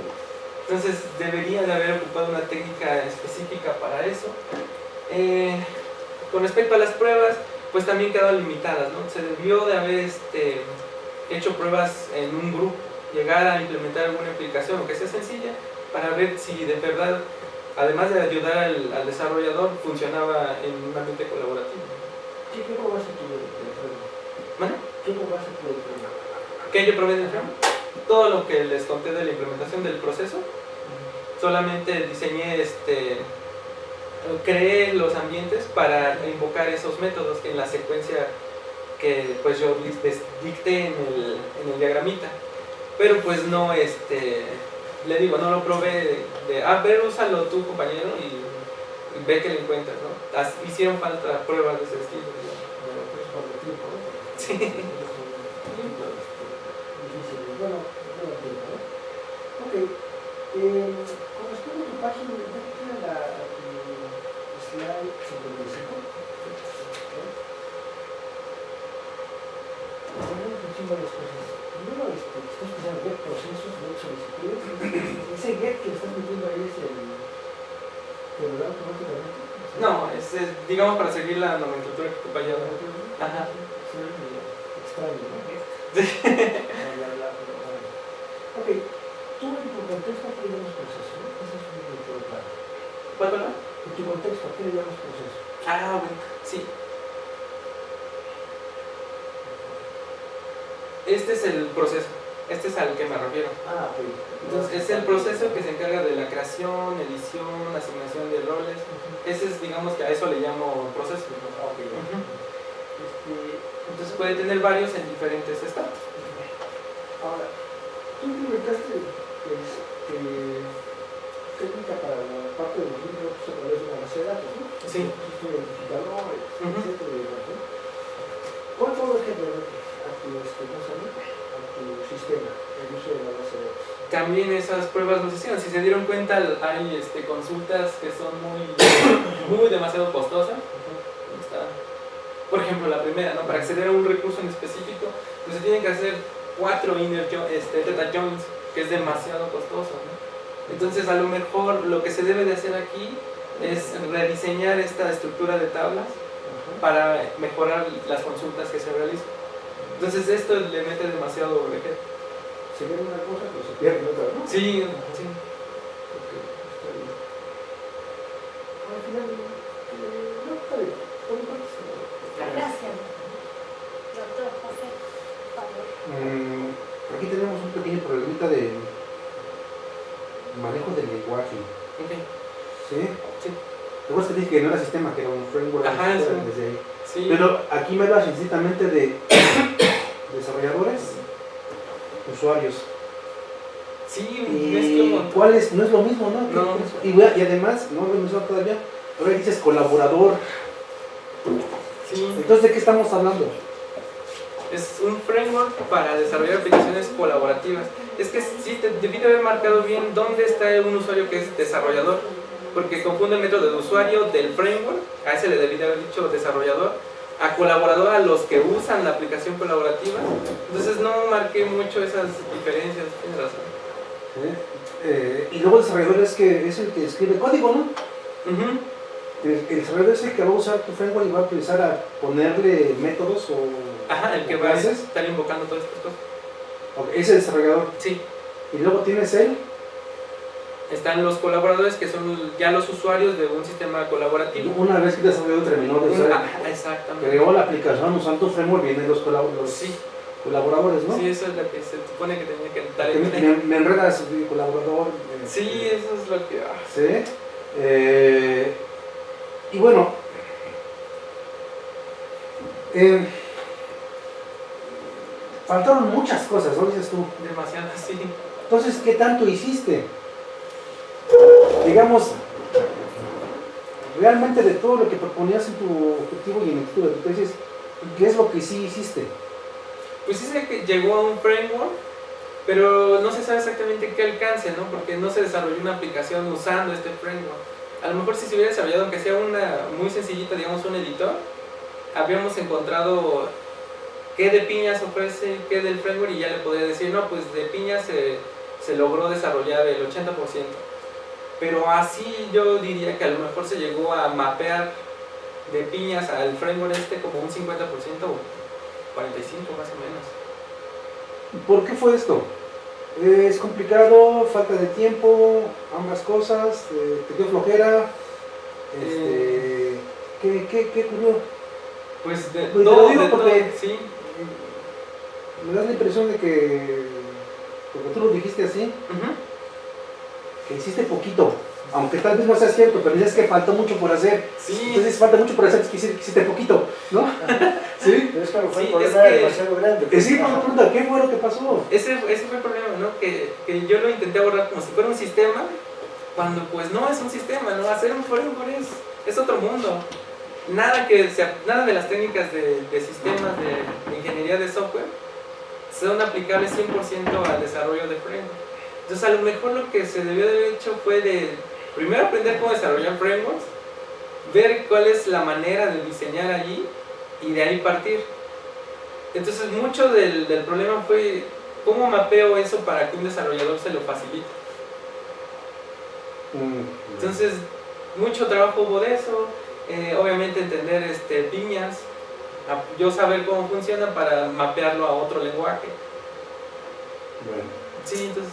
Entonces debería de haber ocupado una técnica específica para eso. Con respecto a las pruebas, pues también quedaron limitadas, ¿no? Se debió de haber hecho pruebas en un grupo, llegar a implementar alguna aplicación, aunque sea sencilla, para ver si de verdad, además de ayudar al desarrollador, funcionaba en un ambiente colaborativo. ¿Qué probaste tú del framework? ¿Vale? ¿Qué probaste tú del framework? ¿Qué yo probé del framework? Todo lo que les conté de la implementación del proceso. Solamente diseñé, creé los ambientes para invocar esos métodos en la secuencia que pues yo les dicté en el diagramita. Pero pues no, le digo, no lo probé de ver, úsalo tú, compañero, y ve que lo encuentras, ¿no? Hicieron falta pruebas de ese estilo. Bueno, pues por el tiempo, ¿no? Sí. Difíciles. Bueno, no lo tiempo, ¿no? Ok. Con respecto a tu página, ¿ya tiene tu slide 55? Tenemos aquí varias cosas. Primero, estás pensando get procesos, get solicitudes. Ese get que estás metiendo ahí es el que lo da automáticamente. No, es digamos para seguir la nomenclatura que ocupa ya. Ajá. Sí, extraño, ¿no? Ok, tú en tu contexto, ¿qué le llamas proceso? Ese es un punto claro. ¿Cuál, verdad? En tu contexto, ¿qué le llamas proceso? Ah, bueno, sí. Este es el proceso, este es al que me refiero. Ah, ok. Entonces, es el proceso que se encarga de la creación, edición, asignación de roles. Ese es, digamos que a eso le llamo proceso. Ok. Entonces puede tener varios en diferentes estados. Ahora, tú implementaste técnica para la parte de los libros a través de una base de datos, ¿no? Sí. Identificadores, Ujú. etcétera. ¿Cuál fue el ejemplo a tu sistema, el uso de la base de datos? También esas pruebas nos hicieron. Si se dieron cuenta, hay consultas que son muy demasiado costosas. Por ejemplo, la primera, ¿no? Para acceder a un recurso en específico, pues se tienen que hacer 4 theta joins, que es demasiado costoso, ¿no? Entonces, a lo mejor lo que se debe de hacer aquí es rediseñar esta estructura de tablas para mejorar las consultas que se realizan. Entonces, esto le mete demasiado overhead. Se ve una cosa, pero se pierde otra, ¿no? Sí, sí. Ok, está bien. Al final, no, está bien. Por mi parte, está bien. Gracias. Doctor José, por favor. Aquí tenemos un pequeño problemita de manejo del lenguaje. Ok. ¿Sí? Sí. ¿Te acuerdas que dije que no era sistema, que era un framework? Ajá, eso. Desde ahí. Sí. Pero aquí me hablas explícitamente de desarrolladores usuarios. Sí, ¿Y mezclo un montón. cuál es? No es lo mismo, ¿no? No. Y además, no lo he mencionado todavía, ahora dices colaborador. Sí, Entonces, ¿de qué estamos hablando? es un framework para desarrollar aplicaciones colaborativas. Es que sí, debí de haber marcado bien dónde está un usuario que es desarrollador, porque confunde el método de usuario del framework, a ese le debí de haber dicho desarrollador, a colaborador a los que usan la aplicación colaborativa. Entonces no marqué mucho esas diferencias, tienes razón. ¿Sí? Y luego el desarrollador es el que escribe código, ¿no? Ujú. El desarrollador es el que va a usar tu framework y va a utilizar a ponerle métodos o Ajá, el que o va a clases. estar invocando todas estas cosas. Ok, ese es el desarrollador. Sí, Y luego tienes él. están los colaboradores que son ya los usuarios de un sistema colaborativo. Una vez que el desarrollador terminó de usar, Ajá, exactamente. creó la aplicación usando tu framework, vienen los Sí, colaboradores, ¿no? sí, eso es lo que se supone que tenía que estar Que me enredas, colaborador. Sí, eso es lo que... Sí. Y bueno, faltaron muchas cosas, ¿no? Dices tú. Demasiado, sí. Entonces, ¿qué tanto hiciste? Digamos, realmente de todo lo que proponías en tu objetivo y en el título de tu tesis, ¿qué es lo que sí hiciste? Pues sí sé que llegó a un framework, pero no se sabe exactamente qué alcance, ¿no? Porque no se desarrolló una aplicación usando este framework. A lo mejor si se hubiera desarrollado, aunque sea una muy sencillita, digamos un editor, habríamos encontrado qué de piñas ofrece, qué del framework, y ya le podría decir, no, pues de piñas se logró desarrollar el 80%. Pero así yo diría que a lo mejor se llegó a mapear de piñas al framework como un 50% o 45% más o menos. ¿Por qué fue esto? ¿Es complicado? ¿Falta de tiempo? ¿Ambas cosas? ¿Te dio flojera? ¿Qué ocurrió? Pues de Pues te todo, lo digo de todo, porque- sí. Me das la impresión de que, porque tú lo dijiste así, Ujú. que hiciste poquito, aunque tal vez no sea cierto, pero dices que faltó mucho por hacer. Sí, Entonces falta mucho por hacer, es que hiciste poquito, ¿no? ¿Sí? Pero es que a lo mejor Sí, el problema es era que- demasiado grande. Sí, por lo pronto, ¿qué fue lo que pasó? ese fue el problema, ¿no? Que yo lo intenté abordar como si fuera un sistema, cuando pues no es un sistema, ¿no? Hacer un framework es otro mundo. Nada de las técnicas de sistemas de ingeniería de software son aplicables 100% al desarrollo de framework. Entonces a lo mejor lo que se debió de haber hecho fue de primero aprender cómo desarrollar frameworks, ver cuál es la manera de diseñar allí y de ahí partir. Entonces mucho del problema fue cómo mapeo eso para que un desarrollador se lo facilite. Entonces mucho trabajo hubo de eso, obviamente entender piñas, yo saber cómo funciona para mapearlo a otro lenguaje. Bueno, Sí, entonces,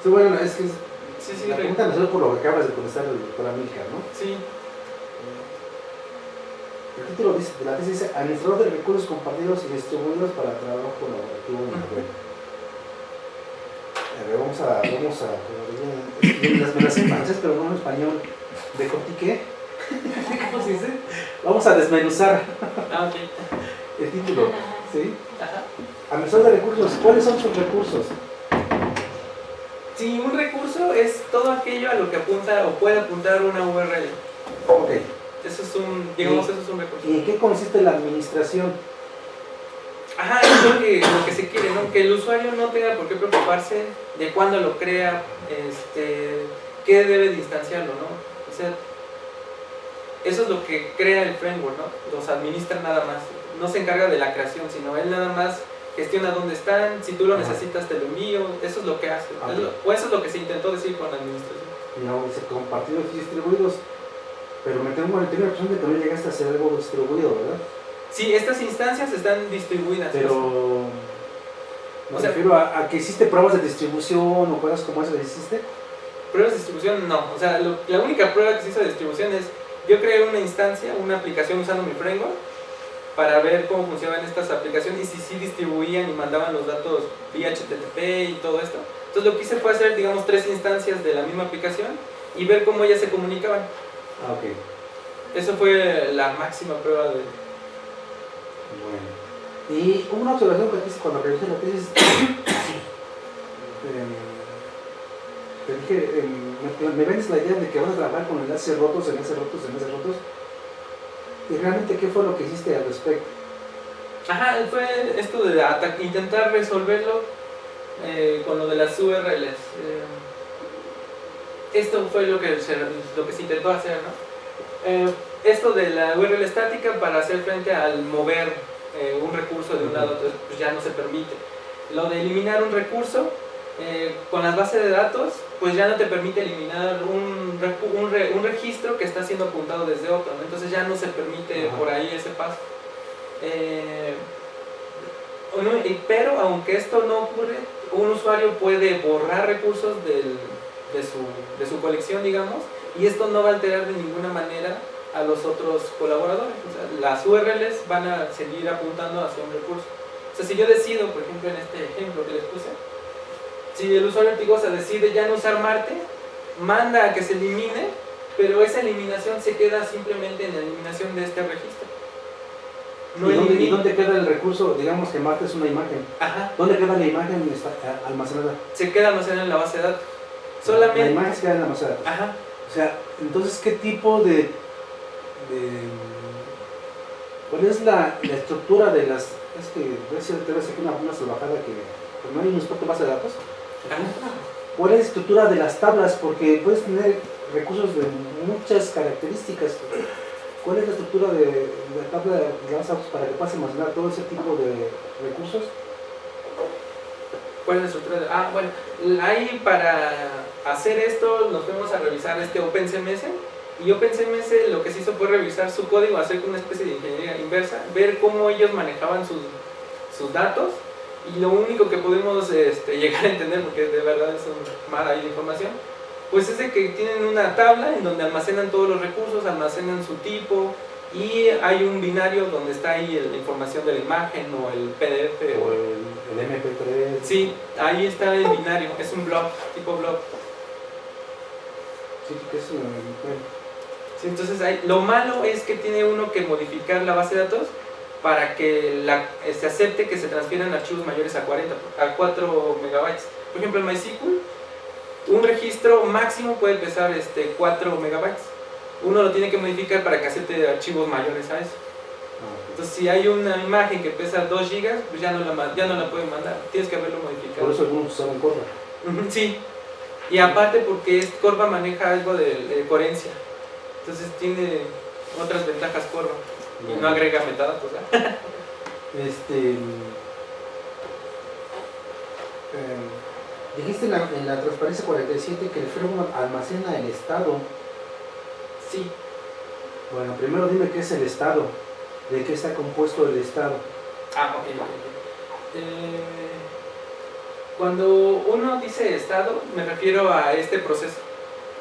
sí, bueno, es que sí, la pregunta me sale por lo que acabas de contestar el doctor Amilcar, ¿no? sí. El título de la tesis dice Administrador de recursos compartidos y distribuidos para trabajo colaborativo en la web. A ver, vamos a me las sé en francés, pero no en español. ¿Decortiqué? ¿Cómo se dice? Vamos a desmenuzar Ah, ok. el título, ¿sí? Ajá. Administrador de recursos, ¿cuáles son sus recursos? Sí, un recurso es todo aquello a lo que apunta o puede apuntar una URL. Ok. Eso es eso es un recurso. ¿Y en qué consiste la administración? Ajá, es lo que se quiere, ¿no? Que el usuario no tenga por qué preocuparse de cuándo lo crea, qué debe distanciarlo, ¿no? O sea, eso es lo que crea el framework, ¿no? Los administra nada más. No se encarga de la creación, sino él nada más gestiona dónde están, si tú lo necesitas te lo envío, eso es lo que hace. Ah, O eso es lo que se intentó decir con la administración. No, dice compartidos y distribuidos, pero tengo la impresión de que no llegaste a hacer algo distribuido, ¿verdad? Sí, estas instancias están distribuidas. Pero me O sea, refiero a que hiciste pruebas de distribución o cosas como esas, ¿hiciste? Pruebas de distribución no, o sea, la única prueba que se hizo de distribución es yo creé una instancia, una aplicación usando mi framework para ver cómo funcionaban estas aplicaciones y si sí distribuían y mandaban los datos vía HTTP y todo esto. Entonces lo que hice fue hacer, digamos, 3 instancias de la misma aplicación y ver cómo ellas se comunicaban. Ah, ok. Eso fue la máxima prueba de... Bueno. Y hubo una observación que hice cuando revisé la tesis. Te dije, me vendes la idea de que van a trabajar con enlaces rotos. Y realmente, ¿qué fue lo que hiciste al respecto? Ajá, fue esto de intentar resolverlo con lo de las URLs. Esto fue lo que se intentó hacer, ¿no? Esto de la URL estática para hacer frente al mover un recurso de un lado a otro, pues ya no se permite. Lo de eliminar un recurso con las bases de datos, pues ya no te permite eliminar un registro que está siendo apuntado desde otro, ¿no? Entonces ya no se permite por ahí ese paso. Pero aunque esto no ocurre, un usuario puede borrar recursos de su colección, digamos, y esto no va a alterar de ninguna manera a los otros colaboradores. O sea, las URLs van a seguir apuntando hacia un recurso. O sea, si yo decido, por ejemplo, en este ejemplo que les puse, si el usuario Tigosa decide ya no usar Marte, manda a que se elimine, pero esa eliminación se queda simplemente en la eliminación de este registro. No ¿Y dónde queda el recurso? Digamos que Marte es una imagen. Ajá. ¿Dónde queda la imagen almacenada? Se queda almacenada en la base de datos. Solamente. La imagen se queda en la base de datos. Ajá. O sea, entonces, ¿qué tipo de ¿cuál es la estructura de las... Es que voy a decir aquí una salvajada que pues no hay un experto en base de datos. ¿Cuál es la estructura de las tablas? Porque puedes tener recursos de muchas características. ¿Cuál es la estructura de la tabla de las datos para que puedas almacenar todo ese tipo de recursos? ¿Cuál es la estructura? Bueno, ahí para hacer esto nos fuimos a revisar OpenCMS, y OpenCMS lo que se hizo fue revisar su código, hacer una especie de ingeniería inversa, ver cómo ellos manejaban sus datos, y lo único que pudimos llegar a entender, porque de verdad es un mar ahí de información, pues es de que tienen una tabla en donde almacenan todos los recursos, almacenan su tipo, y hay un binario donde está ahí la información de la imagen o el PDF o el MP3. Sí, ahí está el binario, es un blob, tipo blob. Sí, que es Sí, entonces lo malo es que tiene uno que modificar la base de datos para que se acepte que se transfieran archivos mayores a 4 megabytes. Por ejemplo, en MySQL, un registro máximo puede pesar 4 megabytes. Uno lo tiene que modificar para que acepte archivos mayores a eso. Entonces, si hay una imagen que pesa 2 gigas, pues ya no la pueden mandar. Tienes que haberlo modificado. Por eso algunos usaban Corva. Sí. Y aparte porque Corva maneja algo de coherencia. Entonces tiene otras ventajas Corva. Y no agrega metadatos. Dijiste en la transparencia 47 que el framework almacena el estado. Sí. Bueno, primero dime qué es el estado. ¿De qué está compuesto el estado? Ok. Cuando uno dice estado, me refiero a este proceso.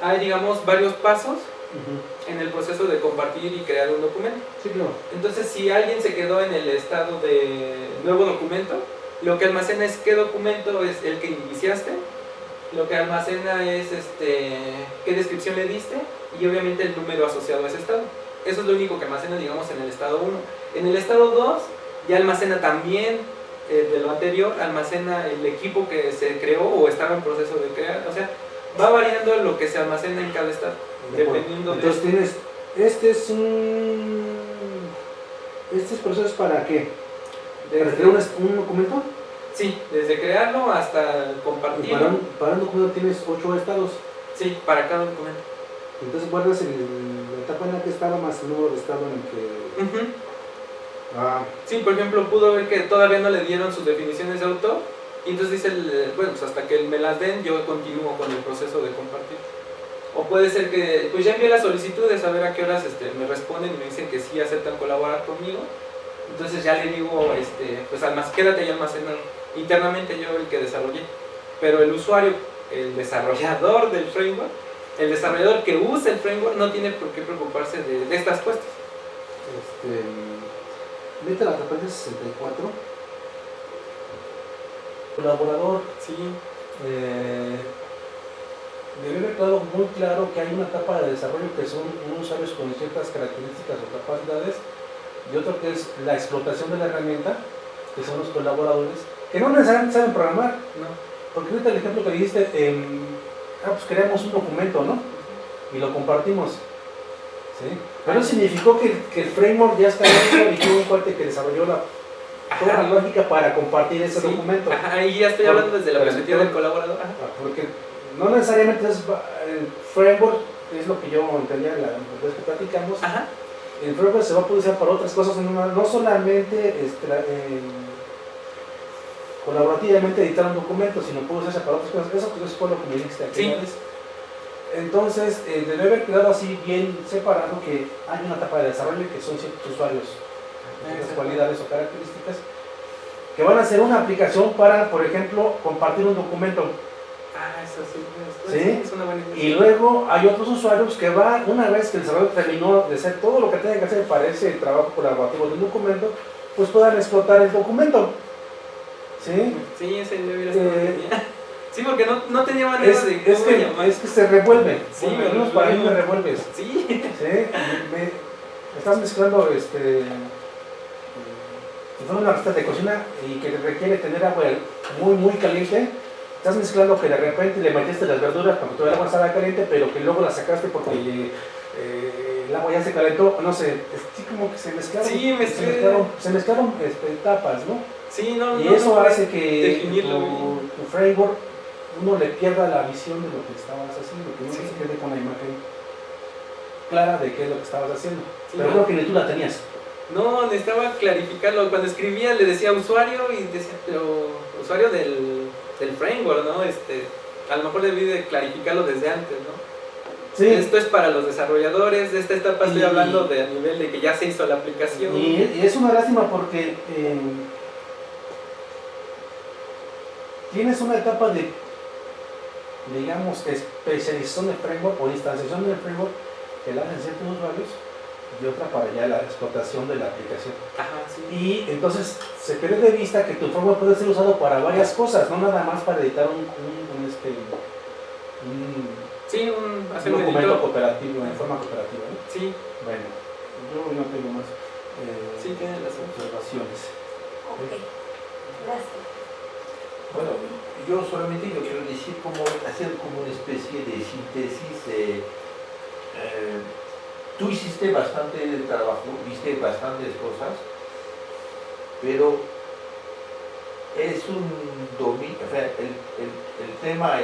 Hay, digamos, varios pasos en el proceso de compartir y crear un documento. Sí, claro. Entonces, si alguien se quedó en el estado de nuevo documento, lo que almacena es qué documento es el que iniciaste, lo que almacena es qué descripción le diste y obviamente el número asociado a ese estado. Eso es lo único que almacena, digamos, en el estado 1. En el estado 2 ya almacena también de lo anterior, almacena el equipo que se creó o estaba en proceso de crear. O sea, va variando lo que se almacena en cada estado, dependiendo de... Entonces tienes, estos procesos para qué? ¿Para crear un documento? Sí, desde crearlo hasta compartirlo. Para un documento tienes 8 estados. Sí, para cada documento. Entonces guardas la etapa en la que estaba más el número de estado en el que... Sí, por ejemplo, pudo ver que todavía no le dieron sus definiciones de autor, y entonces dice, bueno, pues hasta que me las den, yo continúo con el proceso de compartir. O puede ser que, pues ya envié la solicitud de saber a qué horas me responden y me dicen que sí aceptan colaborar conmigo. Entonces ya le digo, pues quédate ahí almacenado. Internamente yo el que desarrollé. Pero el usuario, el desarrollador del framework, el desarrollador que usa el framework no tiene por qué preocuparse de estas cuestiones. Vete a la tapete 64. Colaborador. Sí. Debe haber quedado muy claro que hay una etapa de desarrollo que son unos usuarios con ciertas características o capacidades y otro que es la explotación de la herramienta que son los colaboradores, que no necesariamente saben programar, No. porque ahorita el ejemplo que dijiste, pues creamos un documento, ¿no? Y lo compartimos, ¿sí? Pero eso significó que el framework ya está hecho y tuvo un cuate que desarrolló toda la lógica para compartir ese Sí. documento. Ajá, ahí ya estoy hablando desde la perspectiva del colaborador. Ajá. Porque no necesariamente es el framework, es lo que yo entendía la vez que platicamos. Ajá. El framework se va a poder usar para otras cosas, no solamente colaborativamente editar un documento, sino puede usarse para otras cosas. Eso fue lo que me dijiste aquí. Sí. ¿Vale? Entonces, debe haber quedado así bien separado que hay una etapa de desarrollo que son ciertos usuarios, ciertas cualidades o características que van a hacer una aplicación para, por ejemplo, compartir un documento. Ah, eso sí. ¿Sí? Es una buena idea. Y luego hay otros usuarios que van, una vez que el desarrollo terminó de hacer todo lo que tienen que hacer para ese trabajo colaborativo del documento, pues puedan explotar el documento. ¿Sí? Sí, ese debe hubiera estado bien. Sí, porque no tenía manera Es de... que se revuelve. Sí, Bueno, me al menos para mí me revuelves. Sí. ¿Sí? Estás mezclando una receta de cocina y que requiere tener agua muy caliente. Estás mezclando que de repente le metiste las verduras cuando todavía el agua estaba caliente, pero que luego la sacaste porque el agua ya se calentó. No sé, sí, como que se mezclaron. Sí, se mezclaron etapas, ¿no? Sí, no. Y eso hace que definirlo tu framework uno le pierda la visión de lo que estabas haciendo, que uno se quede con la imagen clara de qué es lo que estabas haciendo. Sí, pero creo que ni tú la tenías. No, necesitaba clarificarlo. Cuando escribía le decía usuario y decía, pero usuario del framework, ¿no? A lo mejor debí de clarificarlo desde antes, ¿no? Sí. Esto es para los desarrolladores, de esta etapa estoy hablando de a nivel de que ya se hizo la aplicación. Y es una lástima porque tienes una etapa de, digamos, especialización del framework o instanciación del framework que la hacen ciertos usuarios y otra para ya la explotación de la aplicación. Ajá, sí. Y entonces se pierde de vista que tu framework puede ser usado para varias cosas, no nada más para editar hacer un un documento editor. cooperativo, en forma cooperativa, ¿no? Sí, Bueno, yo no tengo más sí, tienes razón. observaciones. Ok, gracias. Bueno, yo solamente quiero decir hacer como una especie de síntesis. Tú hiciste bastante trabajo, viste bastantes cosas, pero es un dominio, o sea, el tema,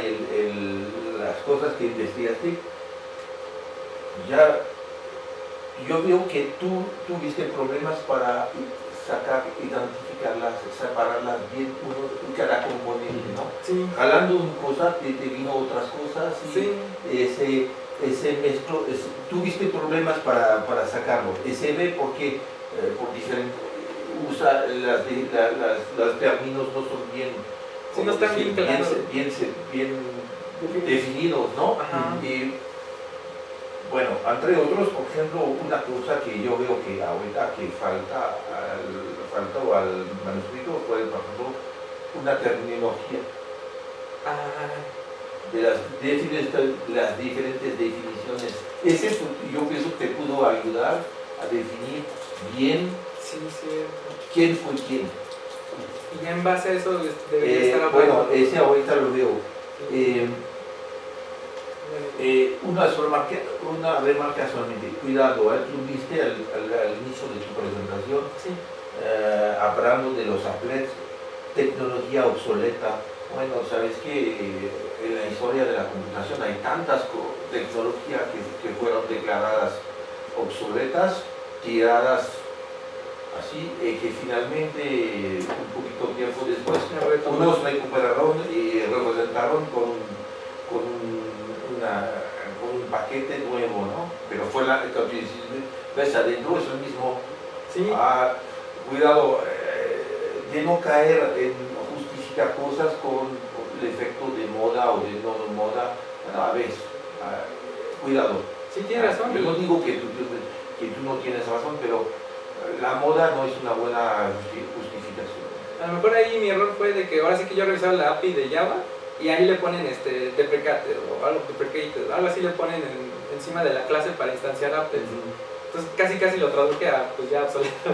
las cosas que investigaste, ya yo veo que tú tuviste problemas para identificarlas, separarlas bien cada componente, ¿no? Sí. Jalando una cosa te vino otras cosas y Sí. ese mezclo, tuviste problemas para sacarlo. Ese ve porque por diferente usa los términos no son bien, Sí, no están bien claros. bien definidos, ¿no? Ajá. Y bueno, entre otros, por ejemplo, una cosa que yo veo que ahorita que faltó al manuscrito fue, por ejemplo, una terminología de las diferentes definiciones. Ese yo pienso que te pudo ayudar a definir bien Sí, sí. quién fue quién. Y ya en base a eso debería estar hablando. Bueno, ese ahorita lo veo. Una remarca solamente, cuidado, tú viste al inicio de tu presentación, Sí. hablando de los applets, tecnología obsoleta. Bueno, sabes que en la historia de la computación hay tantas tecnologías que fueron declaradas obsoletas, tiradas así, que finalmente un poquito tiempo después unos recuperaron y representaron con un paquete nuevo, ¿no? Pero fue ves adentro es el mismo. Sí. Cuidado de no caer en justificar cosas con el efecto de moda o de no moda. Bueno, a veces, cuidado. Sí, tienes razón. Yo no digo que tú no tienes razón, pero la moda no es una buena justificación. A lo mejor ahí mi error fue de que ahora sí que yo revisaba la API de Java y ahí le ponen deprecated o algo algo así le ponen encima de la clase para instanciar applets. Entonces casi lo traduje a pues ya obsoleto.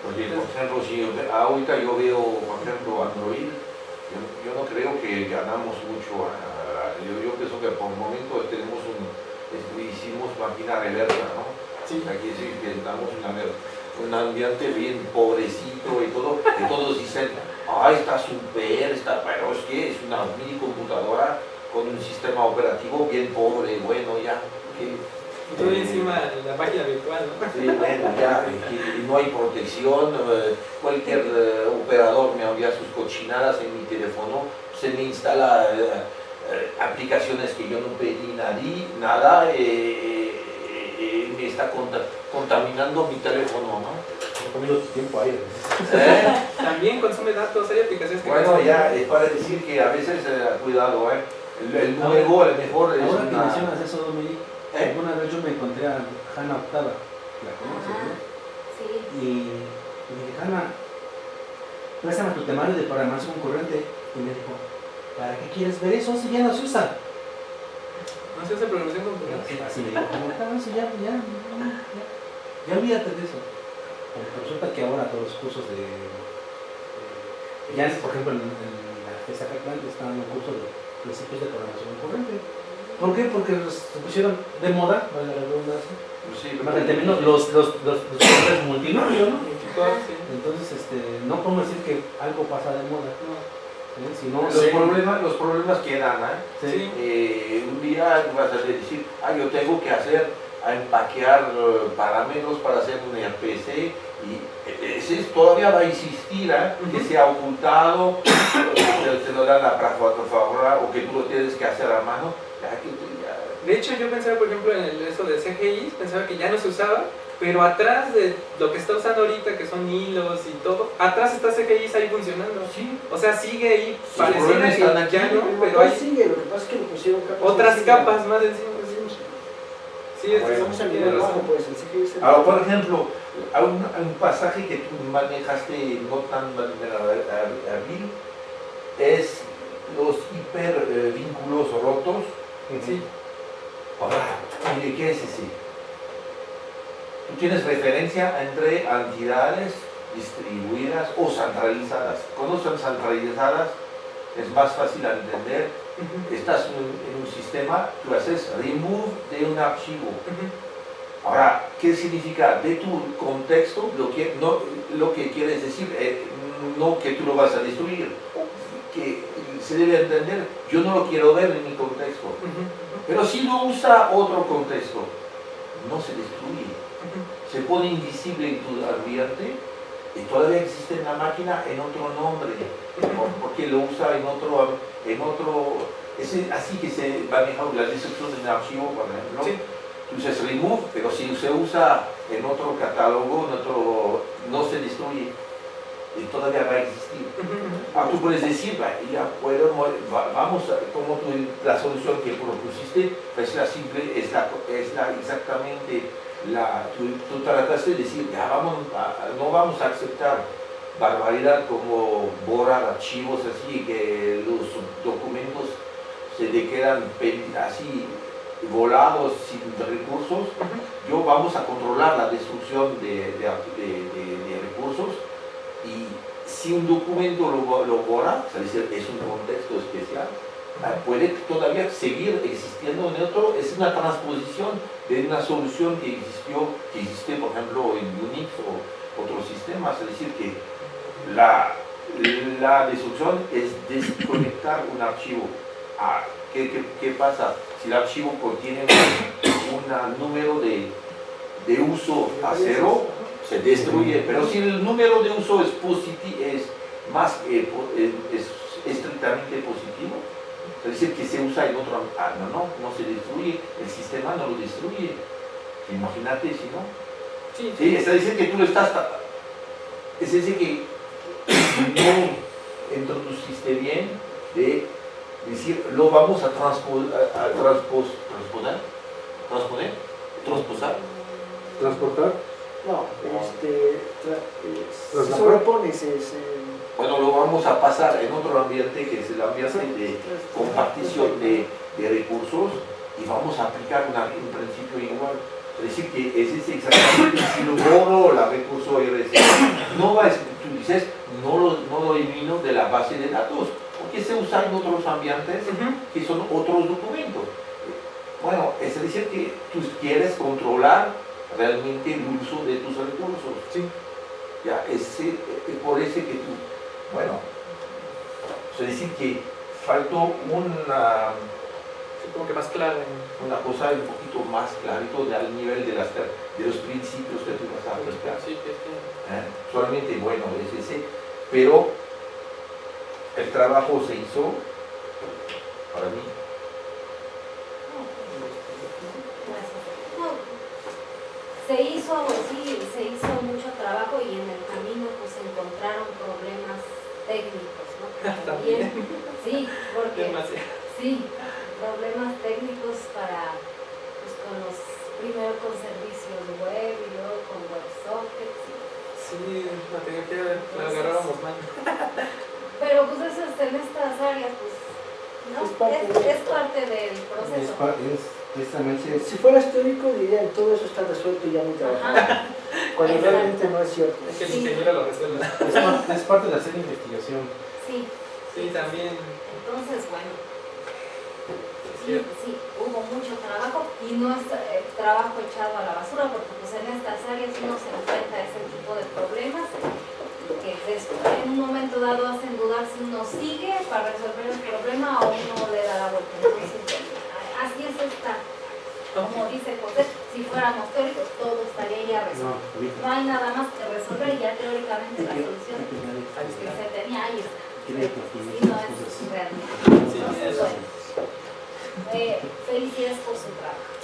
Porque, por ejemplo, si ahorita yo veo, por ejemplo, Android, yo no creo que ganamos mucho. Yo pienso que por el momento hicimos máquina reversa, ¿no? Sí. Aquí sí que estamos un ambiente bien pobrecito y todo, y todos dicen, está súper, pero es que es una mini computadora con un sistema operativo bien pobre, bueno, ya. Y todo encima de la página virtual, ¿no? Sí, bueno, ya, y no hay protección, cualquier operador me envía sus cochinadas en mi teléfono, se me instala aplicaciones que yo no pedí nada, me está contaminando mi teléfono, ¿no? Comiendo tu tiempo ahí. También consume datos, hay aplicaciones que Bueno, consumen ya, datos. es para decir que a veces, cuidado, el nuevo, el mejor es Ahora que una... mencionas eso, Dominic, alguna vez yo me encontré a Hanna Octava, la conoces, ¿no? Sí. Y le dije, Hanna, préstame tu temario de programación concurrente. Y me dijo, ¿para qué quieres ver eso si ya no se usa? No se usa programación computacional. Así me dijo, no, eso ya olvídate de eso. Porque resulta que ahora todos los cursos ya, por ejemplo, en la FESA Catlán están dando un curso de principios de programación concurrente. ¿Por qué? Porque se pusieron de moda, vale la redundancia, Sí, más el término, los programas multinomio, ¿no? Sí. Entonces, no podemos decir que algo pasa de moda, ¿sí? Sino los problemas quedan, sí. Un día vas a decir, yo tengo que empaquear parámetros para hacer un RPC, y ese todavía va a existir, que sea ocultado, te lo dan la plataforma o que tú lo tienes que hacer a mano. De hecho, yo pensaba, por ejemplo, en eso de CGI, pensaba que ya no se usaba, pero atrás de lo que está usando ahorita, que son hilos y todo, atrás está CGI ahí funcionando. Sí. O sea, sigue ahí, Sus pareciera problemas que están aquí, ya no, Pero pero hay sigue, lo que pasa es que le pusieron capas otras encima. capas más encima. Sí, Bueno, Estamos al tiene nivel razón. bajo, pues, el CGI se... Ahora, por ejemplo, hay un pasaje que tú manejaste no tan hábil, es los hipervínculos rotos. Sí. Ahora, ¿y qué es ese? Tú tienes referencia entre entidades distribuidas o centralizadas. Cuando son centralizadas es más fácil de entender. Estás en un sistema, tú haces remove de un archivo. Ahora, ¿qué significa? De tu contexto, lo que quieres decir, no que tú lo vas a destruir, que se debe entender, yo no lo quiero ver en mi contexto, pero si lo usa otro contexto, no se destruye, se pone invisible en tu ambiente y todavía existe en la máquina en otro nombre, porque lo usa en otro es así que se maneja la destrucción de un archivo, por ejemplo. Sí. Tú usas remove, pero si se usa en otro catálogo, no se destruye y todavía va a existir. Tú puedes decir, vamos, como la solución que propusiste es la simple, exactamente tú trataste de decir, no vamos a aceptar barbaridad como borrar archivos así, que los documentos se le quedan así volados sin recursos. Vamos a controlar la destrucción de recursos, y si un documento lo borra, es decir, es un contexto especial, puede todavía seguir existiendo en otro, es una transposición de una solución que existe, por ejemplo, en Unix o otros sistemas, es decir, que la destrucción es desconectar un archivo. ¿Qué pasa? Si el archivo contiene un número de uso a 0, se destruye, pero si el número de uso es estrictamente positivo, es decir, que se usa en otro, no se destruye, el sistema no lo destruye. Imagínate si no. Sí, es decir, que tú lo estás, es decir, que no introduciste bien de decir, lo vamos a Transportar. No, se sobrepone, Bueno, lo vamos a pasar en otro ambiente, que es el ambiente de compartición de recursos, y vamos a aplicar un principio igual. Es decir, que es exactamente, si lo borro, la recurso RC no vas, tú dices, no lo elimino de la base de datos, porque se usan otros ambientes que son otros documentos. Bueno, es decir que tú quieres controlar realmente el uso de tus recursos. Sí. Ya, es por eso que tú, bueno, es decir que faltó una Como que más claro. cosa un poquito más clarito al nivel de los principios que tú vas a aplicar. Solamente, bueno, es ese, pero el trabajo se hizo para mí. Se hizo mucho trabajo y en el camino pues encontraron problemas técnicos, ¿no? También. Sí, porque Demasiado. sí, problemas técnicos primero con servicios web y luego con WebSockets. Sí, la tecnología la agarrábamos mal. Pero pues eso es en estas áreas, pues, ¿no? Es parte del proceso. Precisamente Si fueras teórico dirían todo eso está resuelto y ya no trabajamos. Cuando Exacto. realmente no es cierto. Es que el Sí. ingeniero lo resuelve. es parte de hacer investigación. Sí, Sí, también. entonces bueno, Es sí, cierto. sí, hubo mucho trabajo y no es trabajo echado a la basura porque pues en estas áreas uno se enfrenta a ese tipo de problemas que después, en un momento dado hacen dudar si uno sigue para resolver el problema o uno le da la vuelta. Entonces, así es esta, como dice José, si fuéramos teóricos todo estaría ya resuelto. No hay nada más que resolver y ya teóricamente la solución que se tenía ahí está. Sí, no es realmente. Sí, Entonces, eso. bueno, felicidades por su trabajo.